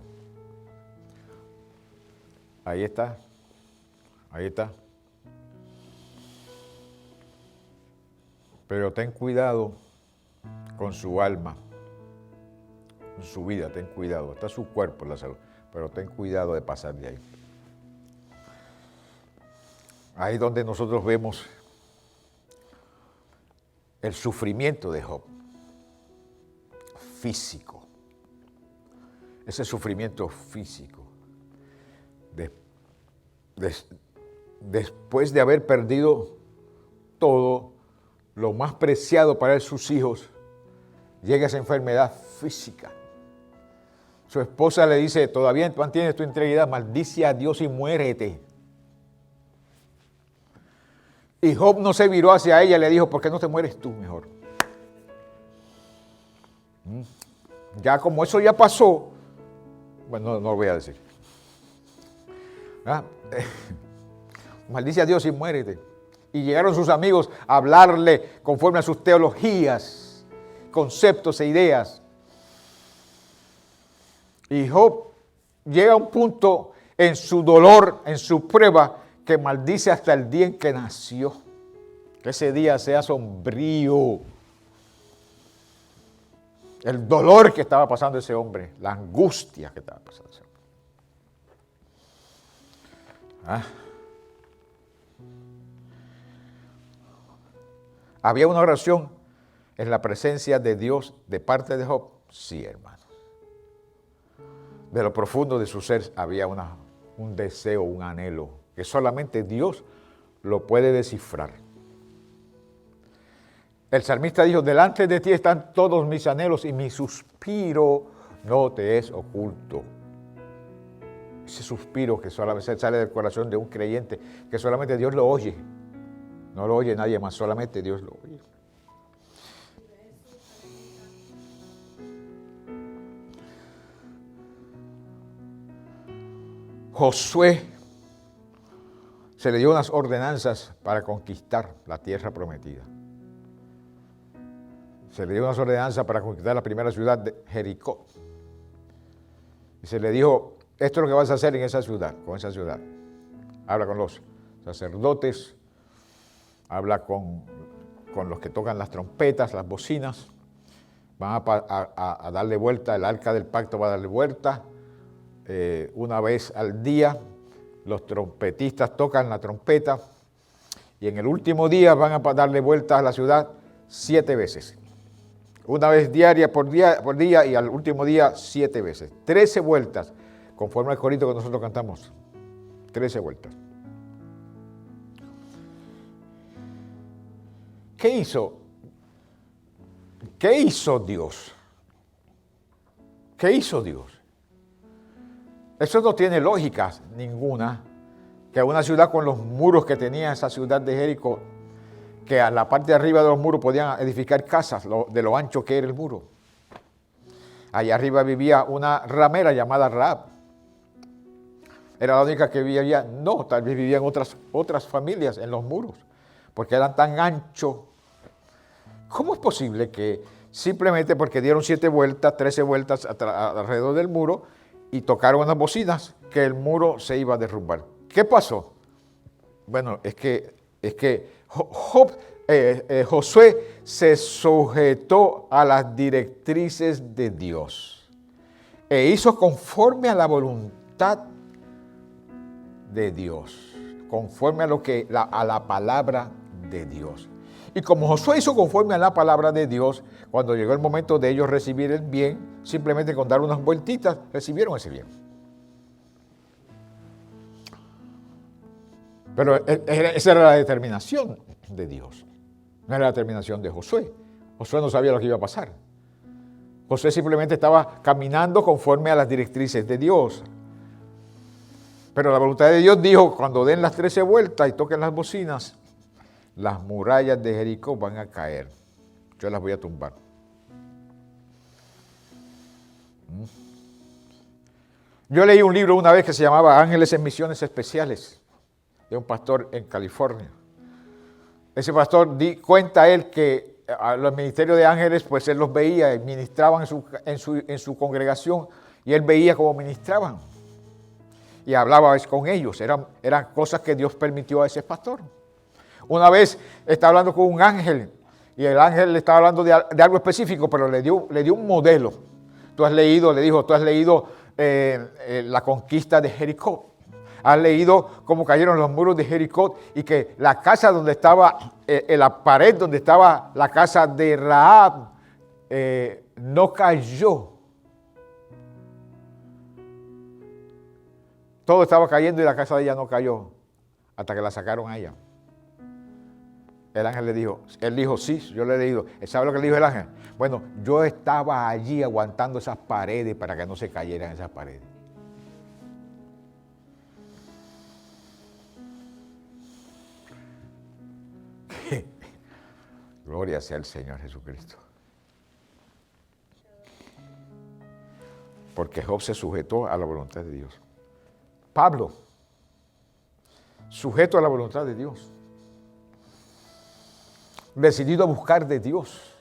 S1: Ahí está. Ahí está. Pero ten cuidado con su alma, con su vida, ten cuidado. Está su cuerpo, la salud, pero ten cuidado de pasar de ahí. Ahí es donde nosotros vemos el sufrimiento de Job, físico. Ese sufrimiento físico. Después de haber perdido todo, lo más preciado para él, sus hijos, llega esa enfermedad física. Su esposa le dice, todavía mantienes tu integridad, maldice a Dios y muérete. Y Job no se viró hacia ella y le dijo, ¿por qué no te mueres tú mejor? Ya como eso ya pasó, bueno, no lo voy a decir. Maldice a Dios y muérete. Y llegaron sus amigos a hablarle conforme a sus teologías, conceptos e ideas. Y Job llega a un punto en su dolor, en su prueba, que maldice hasta el día en que nació. Que ese día sea sombrío. El dolor que estaba pasando ese hombre, la angustia que estaba pasando ese hombre. Había una oración ¿En la presencia de Dios de parte de Job? Sí, hermano. De lo profundo de su ser había un deseo, un anhelo, que solamente Dios lo puede descifrar. El salmista dijo, delante de ti están todos mis anhelos y mi suspiro no te es oculto. Ese suspiro que solamente sale del corazón de un creyente, que solamente Dios lo oye. No lo oye nadie más, solamente Dios lo oye. Josué se le dio unas ordenanzas para conquistar la tierra prometida. Se le dio unas ordenanzas para conquistar la primera ciudad de Jericó. Y se le dijo, esto es lo que vas a hacer en esa ciudad, con esa ciudad. Habla con los sacerdotes, habla con los que tocan las trompetas, las bocinas. Van a darle vuelta, el arca del pacto va a darle vuelta. Una vez al día, los trompetistas tocan la trompeta y en el último día van a darle vuelta a la ciudad 7 veces. Una vez diaria por día y al último día 7 veces. 13 vueltas, conforme al corito que nosotros cantamos. 13 vueltas. ¿Qué hizo? ¿Qué hizo Dios? ¿Qué hizo Dios? Eso no tiene lógica ninguna, que una ciudad con los muros que tenía esa ciudad de Jericó, que a la parte de arriba de los muros podían edificar casas de lo ancho que era el muro. Allá arriba vivía una ramera llamada Rahab. Era la única que vivía, no, tal vez vivían otras familias en los muros, porque eran tan anchos. ¿Cómo es posible que simplemente porque dieron 7 vueltas, 13 vueltas alrededor del muro, y tocaron unas bocinas, que el muro se iba a derrumbar? ¿Qué pasó? Bueno, es que Josué se sujetó a las directrices de Dios e hizo conforme a la voluntad de Dios, conforme a la palabra de Dios. Y como Josué hizo conforme a la palabra de Dios, cuando llegó el momento de ellos recibir el bien, simplemente con dar unas vueltitas, recibieron ese bien. Pero esa era la determinación de Dios, no era la determinación de Josué. Josué no sabía lo que iba a pasar. Josué simplemente estaba caminando conforme a las directrices de Dios. Pero la voluntad de Dios dijo, cuando den las 13 vueltas y toquen las bocinas, las murallas de Jericó van a caer. Yo las voy a tumbar. Yo leí un libro una vez que se llamaba Ángeles en Misiones Especiales, de un pastor en California. Ese pastor cuenta él que a los ministerios de ángeles, pues él los veía, ministraban en su congregación, y él veía cómo ministraban. Y hablaba con ellos, eran cosas que Dios permitió a ese pastor. Una vez estaba hablando con un ángel, y el ángel le estaba hablando de algo específico, pero le dio un modelo. Le dijo, tú has leído la conquista de Jericó. Has leído cómo cayeron los muros de Jericó y que la casa donde estaba, la pared donde estaba la casa de Rahab, no cayó. Todo estaba cayendo y la casa de ella no cayó hasta que la sacaron a ella. El ángel le dijo, él dijo, sí, yo le he leído. ¿Sabe lo que le dijo el ángel? Bueno, yo estaba allí aguantando esas paredes para que no se cayeran esas paredes. Gloria sea al Señor Jesucristo. Porque Job se sujetó a la voluntad de Dios. Pablo, sujeto a la voluntad de Dios. Decidido a buscar de Dios.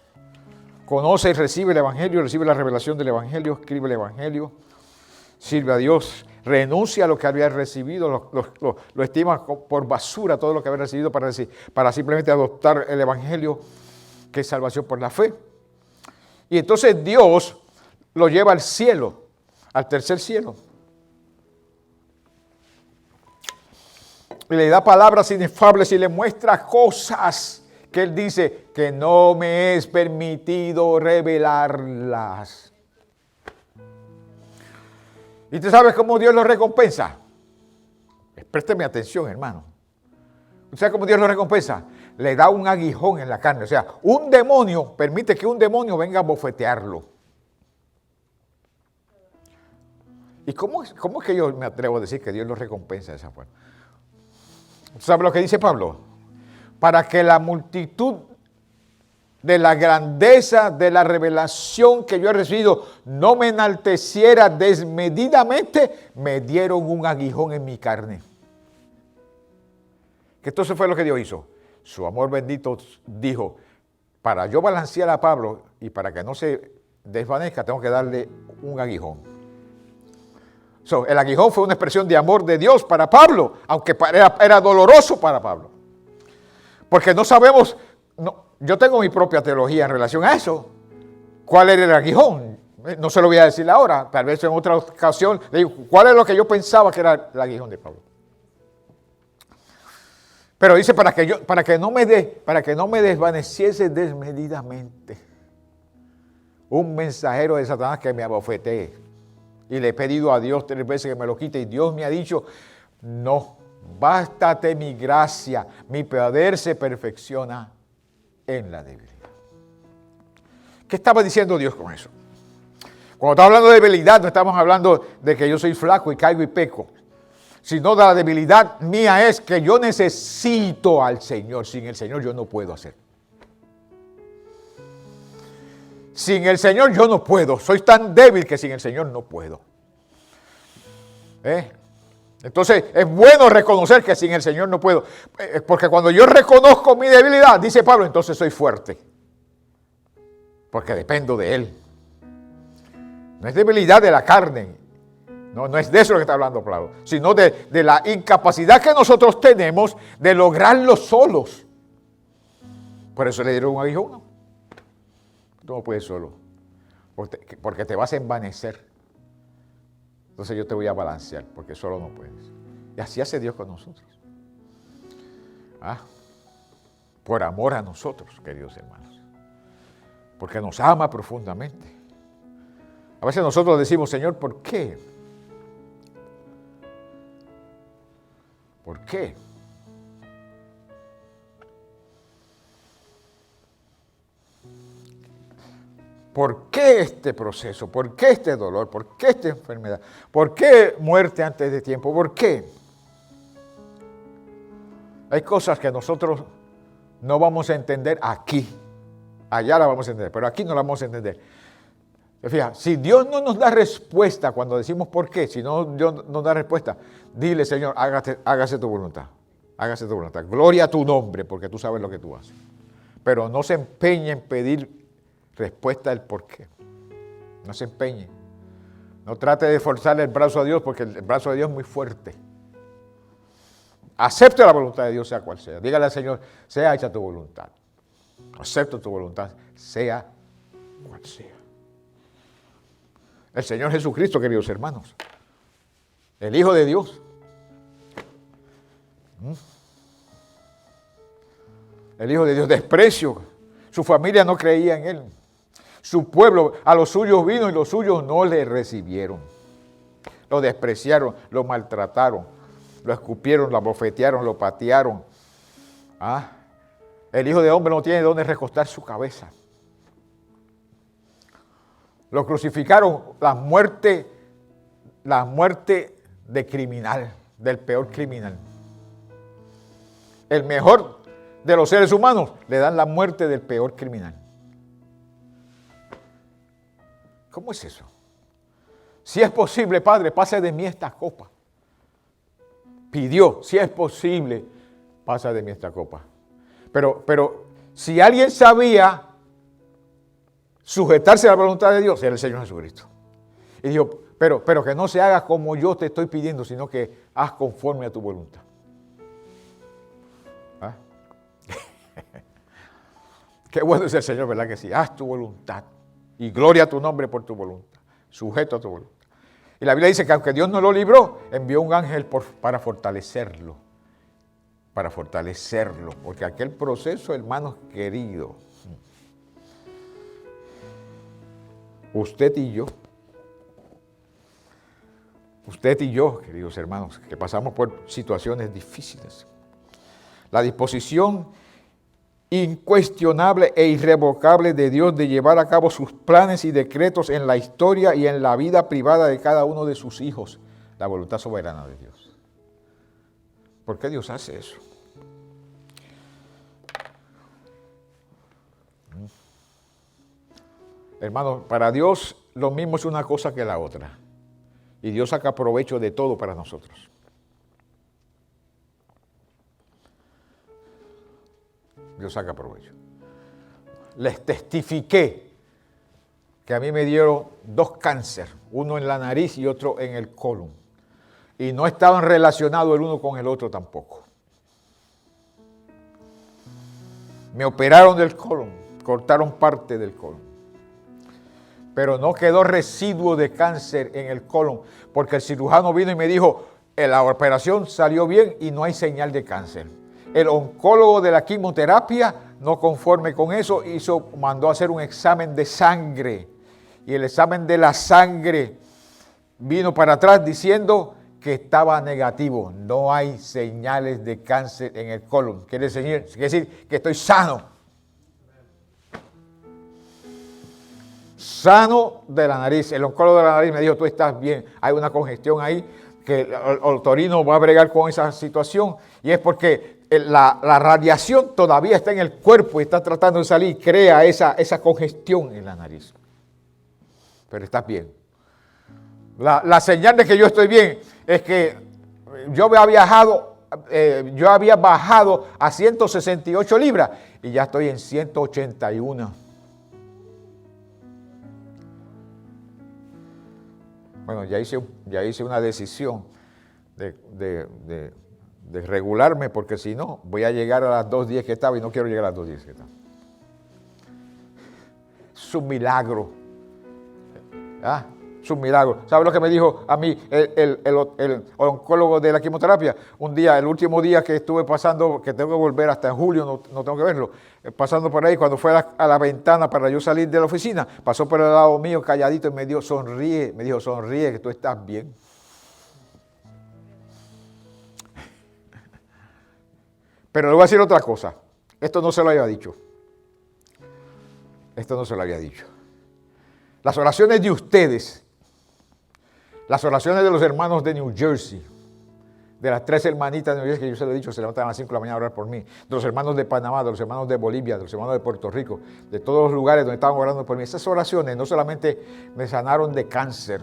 S1: Conoce y recibe el Evangelio, recibe la revelación del Evangelio, escribe el Evangelio, sirve a Dios, renuncia a lo que había recibido, lo estima por basura todo lo que había recibido para simplemente adoptar el Evangelio, que es salvación por la fe. Y entonces Dios lo lleva al cielo, al tercer cielo. Y le da palabras inefables y le muestra cosas que Él dice que no me es permitido revelarlas. ¿Y tú sabes cómo Dios lo recompensa? Présteme atención, hermano. ¿Usted sabe cómo Dios lo recompensa? Le da un aguijón en la carne. O sea, un demonio permite que un demonio venga a bofetearlo. ¿Y cómo es que yo me atrevo a decir que Dios lo recompensa de esa forma? ¿Sabe lo que dice Pablo? Para que la multitud de la grandeza de la revelación que yo he recibido no me enalteciera desmedidamente, me dieron un aguijón en mi carne. Que entonces fue lo que Dios hizo. Su amor bendito dijo, para yo balancear a Pablo y para que no se desvanezca, tengo que darle un aguijón. El aguijón fue una expresión de amor de Dios para Pablo, aunque era doloroso para Pablo. Porque no sabemos, yo tengo mi propia teología en relación a eso. ¿Cuál era el aguijón? No se lo voy a decir ahora, tal vez en otra ocasión le digo, ¿cuál es lo que yo pensaba que era el aguijón de Pablo? Pero dice para que no me desvaneciese desmedidamente un mensajero de Satanás que me abofetee. Y le he pedido a Dios 3 veces que me lo quite y Dios me ha dicho, no, bástate mi gracia, mi poder se perfecciona en la debilidad. ¿Qué estaba diciendo Dios con eso? Cuando estamos hablando de debilidad, no estamos hablando de que yo soy flaco y caigo y peco, sino de la debilidad mía es que yo necesito al Señor. Sin el Señor yo no puedo hacer. Sin el Señor yo no puedo. Soy tan débil que sin el Señor no puedo. Entonces es bueno reconocer que sin el Señor no puedo. Porque cuando yo reconozco mi debilidad, dice Pablo, entonces soy fuerte. Porque dependo de Él. No es debilidad de la carne. No es de eso lo que está hablando Pablo. Sino de la incapacidad que nosotros tenemos de lograrlo solos. Por eso le dieron un aguijón. Tú no puedes solo, porque te vas a envanecer. Entonces yo te voy a balancear, porque solo no puedes. Y así hace Dios con nosotros. Por amor a nosotros, queridos hermanos. Porque nos ama profundamente. A veces nosotros decimos, Señor, ¿por qué? ¿Por qué? ¿Por qué este proceso? ¿Por qué este dolor? ¿Por qué esta enfermedad? ¿Por qué muerte antes de tiempo? ¿Por qué? Hay cosas que nosotros no vamos a entender aquí. Allá la vamos a entender, pero aquí no la vamos a entender. Fíjate, si Dios no nos da respuesta cuando decimos por qué, si no Dios nos da respuesta, dile, Señor, hágase tu voluntad. Hágase tu voluntad. Gloria a tu nombre, porque tú sabes lo que tú haces. Pero no se empeñe en pedir respuesta del por qué. No se empeñe. No trate de forzarle el brazo a Dios porque el brazo de Dios es muy fuerte. Acepte la voluntad de Dios sea cual sea. Dígale al Señor, sea hecha tu voluntad. Acepto tu voluntad, sea cual sea. El Señor Jesucristo, queridos hermanos. El Hijo de Dios. El Hijo de Dios, desprecio. Su familia no creía en Él. Su pueblo a los suyos vino y los suyos no le recibieron. Lo despreciaron, lo maltrataron, lo escupieron, lo abofetearon, lo patearon. El Hijo de Hombre no tiene dónde recostar su cabeza. Lo crucificaron, la muerte de criminal, del peor criminal. El mejor de los seres humanos le dan la muerte del peor criminal. ¿Cómo es eso? Si es posible, Padre, pase de mí esta copa. Pidió, si es posible, pasa de mí esta copa. Pero si alguien sabía sujetarse a la voluntad de Dios, era el Señor Jesucristo. Y dijo, pero que no se haga como yo te estoy pidiendo, sino que haz conforme a tu voluntad. Qué bueno es el Señor, ¿verdad que sí? Haz tu voluntad. Y gloria a tu nombre por tu voluntad. Sujeto a tu voluntad. Y la Biblia dice que aunque Dios no lo libró, envió un ángel para fortalecerlo. para fortalecerlo, porque aquel proceso, hermanos queridos, usted y yo, queridos hermanos, que pasamos por situaciones difíciles, la disposición incuestionable e irrevocable de Dios de llevar a cabo sus planes y decretos en la historia y en la vida privada de cada uno de sus hijos, la voluntad soberana de Dios. ¿Por qué Dios hace eso? Hermanos, para Dios lo mismo es una cosa que la otra. Y Dios saca provecho de todo para nosotros. Dios saca provecho. Les testifiqué que a mí me dieron 2 cánceres, uno en la nariz y otro en el colon. Y no estaban relacionados el uno con el otro tampoco. Me operaron del colon, cortaron parte del colon. Pero no quedó residuo de cáncer en el colon, porque el cirujano vino y me dijo, la operación salió bien y no hay señal de cáncer. El oncólogo de la quimioterapia, no conforme con eso, mandó a hacer un examen de sangre. Y el examen de la sangre vino para atrás diciendo que estaba negativo. No hay señales de cáncer en el colon. Quiere decir que estoy sano. Sano de la nariz. El oncólogo de la nariz me dijo, tú estás bien. Hay una congestión ahí que el otorrino va a bregar con esa situación. Y es porque la radiación todavía está en el cuerpo y está tratando de salir. Crea esa congestión en la nariz. Pero estás bien. La señal de que yo estoy bien es que yo había bajado a 168 libras y ya estoy en 181. Bueno, ya hice una decisión de regularme, porque si no, voy a llegar a las 2:10 que estaba y no quiero llegar a las 2:10 que estaba. Es un milagro. ¿Ah? Es un milagro. ¿Sabe lo que me dijo a mí el oncólogo de la quimioterapia? Un día, el último día que estuve pasando, que tengo que volver hasta en julio, no tengo que verlo, pasando por ahí, cuando fue a la ventana para yo salir de la oficina, pasó por el lado mío calladito y me dijo, sonríe, que tú estás bien. Pero le voy a decir otra cosa. Esto no se lo había dicho. Las oraciones de ustedes, las oraciones de los hermanos de New Jersey, de las 3 hermanitas de New Jersey que yo se lo he dicho, se levantan a las 5 de la mañana a orar por mí, de los hermanos de Panamá, de los hermanos de Bolivia, de los hermanos de Puerto Rico, de todos los lugares donde estaban orando por mí. Esas oraciones no solamente me sanaron de cáncer.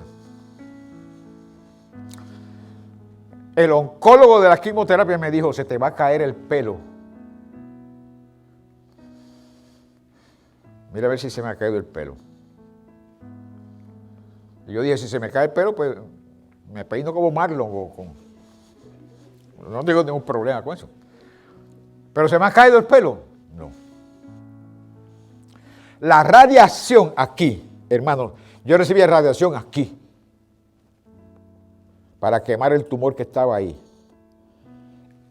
S1: El oncólogo de la quimioterapia me dijo, se te va a caer el pelo. Mira a ver si se me ha caído el pelo. Y yo dije, si se me cae el pelo, pues me peino como Marlon. No tengo ningún problema con eso. ¿Pero se me ha caído el pelo? No. La radiación aquí, hermano, yo recibí radiación aquí para quemar el tumor que estaba ahí.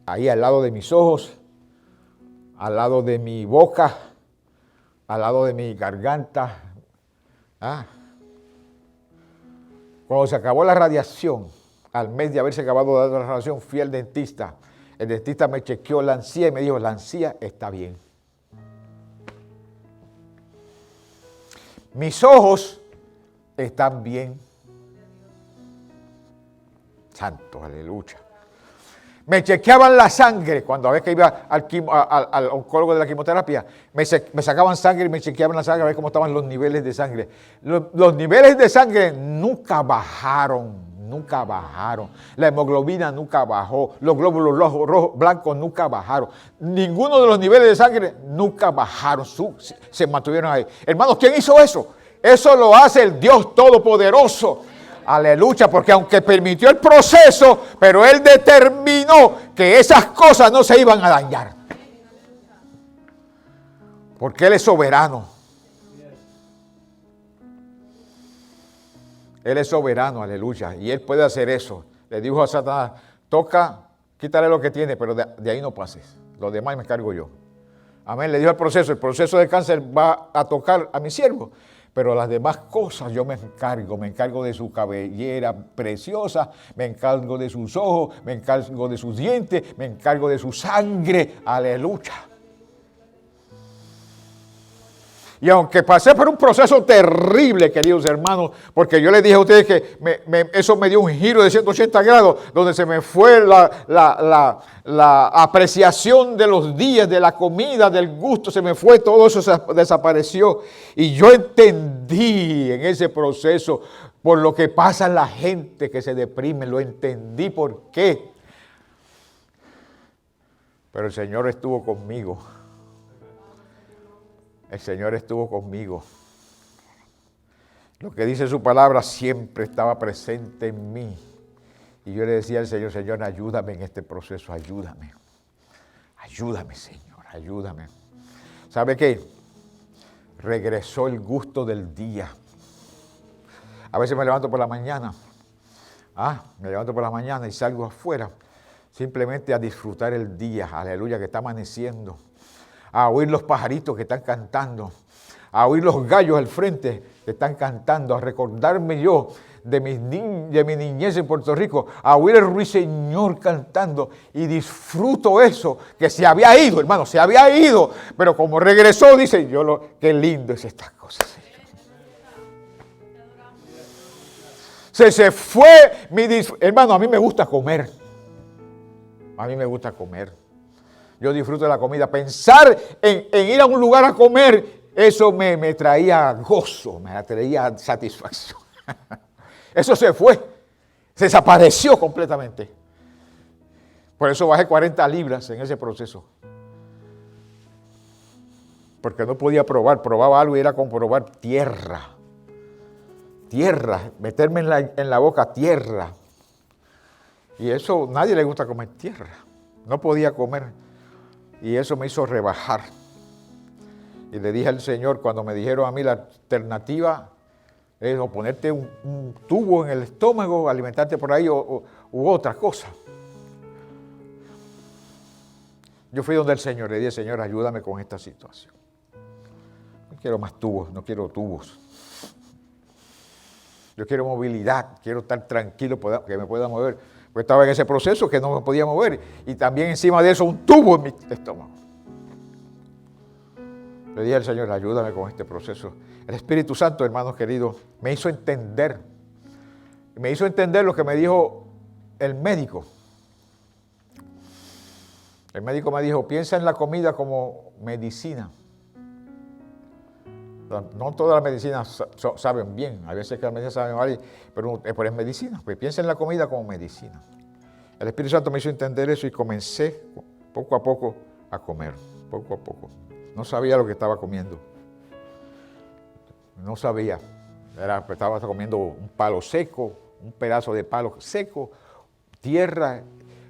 S1: Ahí al lado de mis ojos, al lado de mi boca, al lado de mi garganta. Cuando se acabó la radiación, al mes de haberse acabado la radiación, fui al dentista. El dentista me chequeó la encía y me dijo, la encía está bien. Mis ojos están bien. Santo, aleluya. Me chequeaban la sangre cuando a veces que iba al oncólogo de la quimioterapia. Me sacaban sangre y me chequeaban la sangre a ver cómo estaban los niveles de sangre. Los niveles de sangre nunca bajaron. La hemoglobina nunca bajó. Los glóbulos rojos, blancos nunca bajaron. Ninguno de los niveles de sangre nunca bajaron. Se mantuvieron ahí. Hermanos, ¿quién hizo eso? Eso lo hace el Dios Todopoderoso. Aleluya, porque aunque permitió el proceso, pero Él determinó que esas cosas no se iban a dañar. Porque Él es soberano. Él es soberano, aleluya. Y Él puede hacer eso. Le dijo a Satanás, toca quítale lo que tiene, pero de ahí no pases. Lo demás me encargo yo. Amén, le dijo el proceso de cáncer va a tocar a mi siervo, pero las demás cosas yo me encargo de su cabellera preciosa, me encargo de sus ojos, me encargo de sus dientes, me encargo de su sangre, aleluya. Y aunque pasé por un proceso terrible, queridos hermanos, porque yo les dije a ustedes que eso me dio un giro de 180 grados, donde se me fue la apreciación de los días, de la comida, del gusto, se me fue, todo eso desapareció. Y yo entendí en ese proceso por lo que pasa en la gente que se deprime, lo entendí por qué. Pero el Señor estuvo conmigo. El Señor estuvo conmigo. Lo que dice su palabra siempre estaba presente en mí. Y yo le decía al Señor, Señor, ayúdame en este proceso, ayúdame. Ayúdame, Señor, ayúdame. ¿Sabe qué? Regresó el gusto del día. A veces me levanto por la mañana. Me levanto por la mañana y salgo afuera. Simplemente a disfrutar el día, aleluya, que está amaneciendo. A oír los pajaritos que están cantando, a oír los gallos al frente que están cantando, a recordarme yo de mi niñez en Puerto Rico, a oír el ruiseñor cantando y disfruto eso, que se había ido, hermano, se había ido, pero como regresó, dice, qué lindo es estas cosas, Señor. Se fue hermano, a mí me gusta comer, Yo disfruto de la comida. Pensar en ir a un lugar a comer, eso me traía gozo, me traía satisfacción. Eso se fue, se desapareció completamente. Por eso bajé 40 libras en ese proceso. Porque no podía probaba algo y era como probar tierra. Tierra, meterme en la boca tierra. Y eso, nadie le gusta comer tierra. No podía comer. Y eso me hizo rebajar. Y le dije al Señor, cuando me dijeron a mí la alternativa es o ponerte un tubo en el estómago, alimentarte por ahí u otra cosa. Yo fui donde el Señor, le dije, Señor, ayúdame con esta situación. No quiero más tubos, no quiero tubos. Yo quiero movilidad, quiero estar tranquilo, que me pueda mover. Pues estaba en ese proceso que no me podía mover. Y también encima de eso un tubo en mi estómago. Le dije al Señor, ayúdame con este proceso. El Espíritu Santo, hermanos queridos, me hizo entender. Me hizo entender lo que me dijo el médico. El médico me dijo, piensa en la comida como medicina. No todas las medicinas saben bien, hay veces que las medicinas saben mal, pero es medicina, pues piensa en la comida como medicina. El Espíritu Santo me hizo entender eso y comencé poco a poco a comer, poco a poco. No sabía lo que estaba comiendo, no sabía, estaba comiendo un palo seco, un pedazo de palo seco, tierra,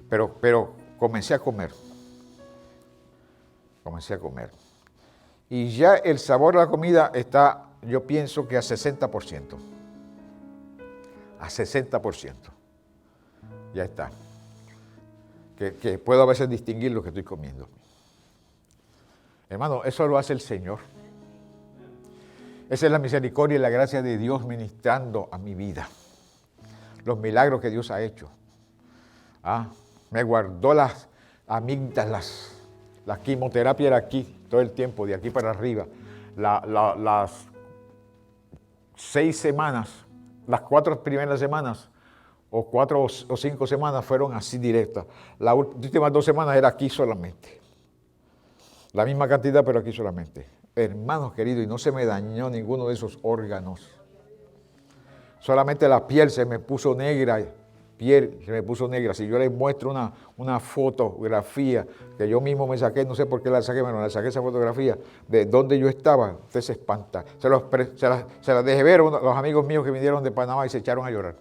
S1: pero comencé a comer. Y ya el sabor de la comida está, yo pienso que a 60%. A 60%. Ya está. Que puedo a veces distinguir lo que estoy comiendo. Hermano, eso lo hace el Señor. Esa es la misericordia y la gracia de Dios ministrando a mi vida. Los milagros que Dios ha hecho. Me guardó las amígdalas. La quimioterapia era aquí, todo el tiempo, de aquí para arriba. Las 6 semanas, las 4 primeras semanas, o 4 o 5 semanas fueron así directas. Las últimas 2 semanas era aquí solamente. La misma cantidad, pero aquí solamente. Hermanos queridos, y no se me dañó ninguno de esos órganos. Solamente la piel se me puso negra. Si yo les muestro una fotografía que yo mismo me saqué, no sé por qué la saqué, pero la saqué esa fotografía de donde yo estaba, usted se espanta. Se las dejé ver a los amigos míos que vinieron de Panamá y se echaron a llorar.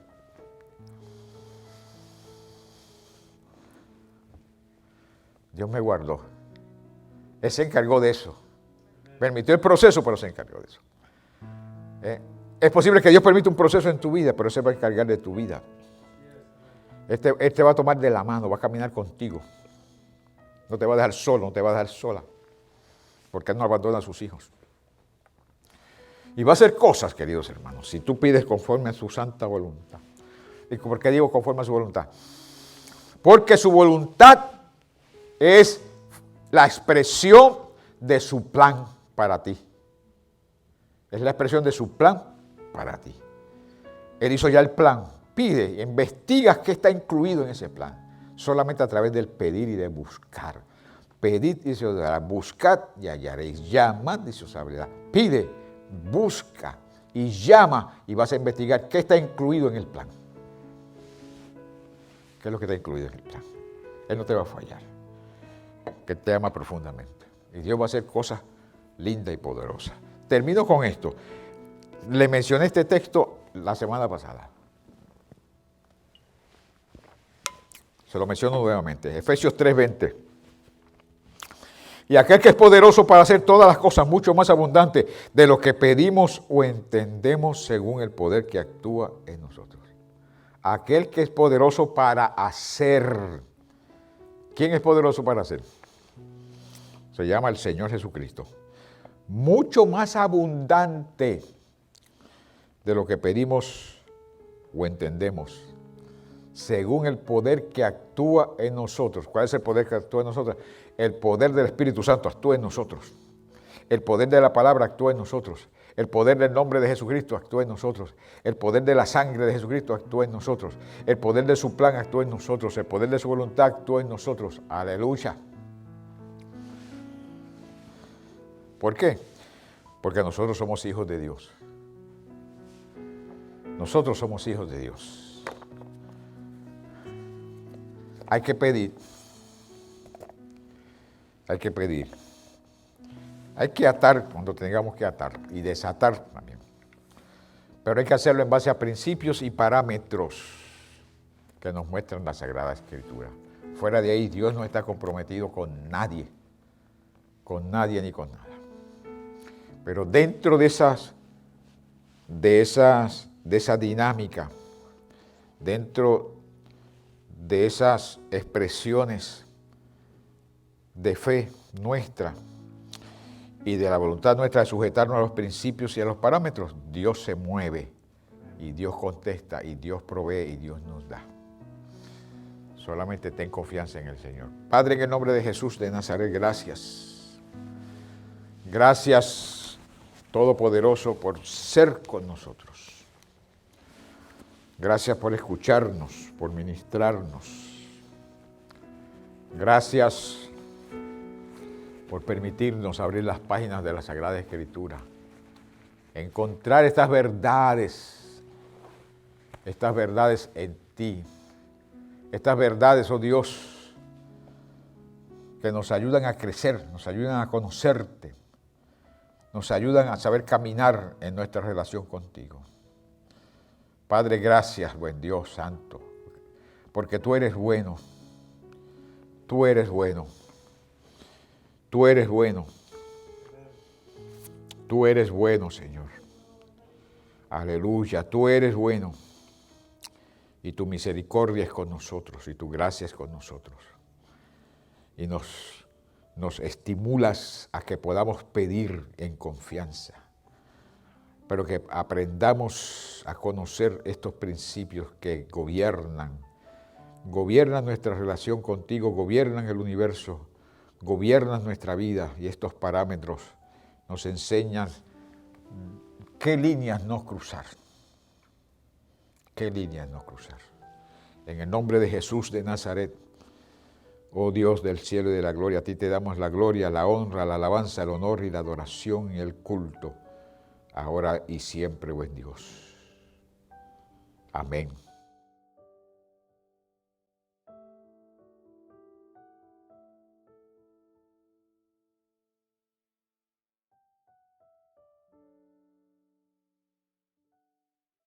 S1: Dios me guardó. Él se encargó de eso. Permitió el proceso, pero se encargó de eso. Es posible que Dios permita un proceso en tu vida, pero Él se va a encargar de tu vida. Él te va a tomar de la mano, va a caminar contigo. No te va a dejar solo, no te va a dejar sola. Porque Él no abandona a sus hijos. Y va a hacer cosas, queridos hermanos, si tú pides conforme a su santa voluntad. ¿Y por qué digo conforme a su voluntad? Porque su voluntad es la expresión de su plan para ti. Es la expresión de su plan para ti. Él hizo ya el plan. Pide, investigas qué está incluido en ese plan. Solamente a través del pedir y de buscar. Pedid y se os dará. Buscad y hallaréis. Llamad y se os abrirá. Pide, busca y llama y vas a investigar qué está incluido en el plan. ¿Qué es lo que está incluido en el plan? Él no te va a fallar. Que te ama profundamente. Y Dios va a hacer cosas lindas y poderosas. Termino con esto. Le mencioné este texto la semana pasada. Se lo menciono nuevamente. Efesios 3:20. Y aquel que es poderoso para hacer todas las cosas mucho más abundantes de lo que pedimos o entendemos según el poder que actúa en nosotros. Aquel que es poderoso para hacer. ¿Quién es poderoso para hacer? Se llama el Señor Jesucristo. Mucho más abundante de lo que pedimos o entendemos, según el poder que actúa en nosotros. ¿Cuál es el poder que actúa en nosotros? El poder del Espíritu Santo actúa en nosotros. El poder de la palabra actúa en nosotros. El poder del nombre de Jesucristo actúa en nosotros. El poder de la sangre de Jesucristo actúa en nosotros. El poder de su plan actúa en nosotros. El poder de su voluntad actúa en nosotros. Aleluya. ¿Por qué? Porque nosotros somos hijos de Dios. Nosotros somos hijos de Dios. Hay que pedir. Hay que pedir. Hay que atar cuando tengamos que atar y desatar también. Pero hay que hacerlo en base a principios y parámetros que nos muestran la Sagrada Escritura. Fuera de ahí, Dios no está comprometido con nadie ni con nada. Pero dentro de esa dinámica, dentro de esas expresiones de fe nuestra y de la voluntad nuestra de sujetarnos a los principios y a los parámetros, Dios se mueve y Dios contesta y Dios provee y Dios nos da. Solamente ten confianza en el Señor. Padre, en el nombre de Jesús de Nazaret, gracias. Gracias, Todopoderoso, por ser con nosotros. Gracias por escucharnos, por ministrarnos. Gracias por permitirnos abrir las páginas de la Sagrada Escritura, encontrar estas verdades en ti, estas verdades, oh Dios, que nos ayudan a crecer, nos ayudan a conocerte, nos ayudan a saber caminar en nuestra relación contigo. Padre, gracias, buen Dios santo, porque tú eres bueno, tú eres bueno. Tú eres bueno. Tú eres bueno, Señor. Aleluya, tú eres bueno. Y tu misericordia es con nosotros y tu gracia es con nosotros. Y nos estimulas a que podamos pedir en confianza. Pero que aprendamos a conocer estos principios que gobiernan nuestra relación contigo, gobiernan el universo, gobiernan nuestra vida, y estos parámetros nos enseñan qué líneas no cruzar. ¿Qué líneas no cruzar? En el nombre de Jesús de Nazaret, oh Dios del cielo y de la gloria, a ti te damos la gloria, la honra, la alabanza, el honor y la adoración y el culto, ahora y siempre, buen Dios. Amén.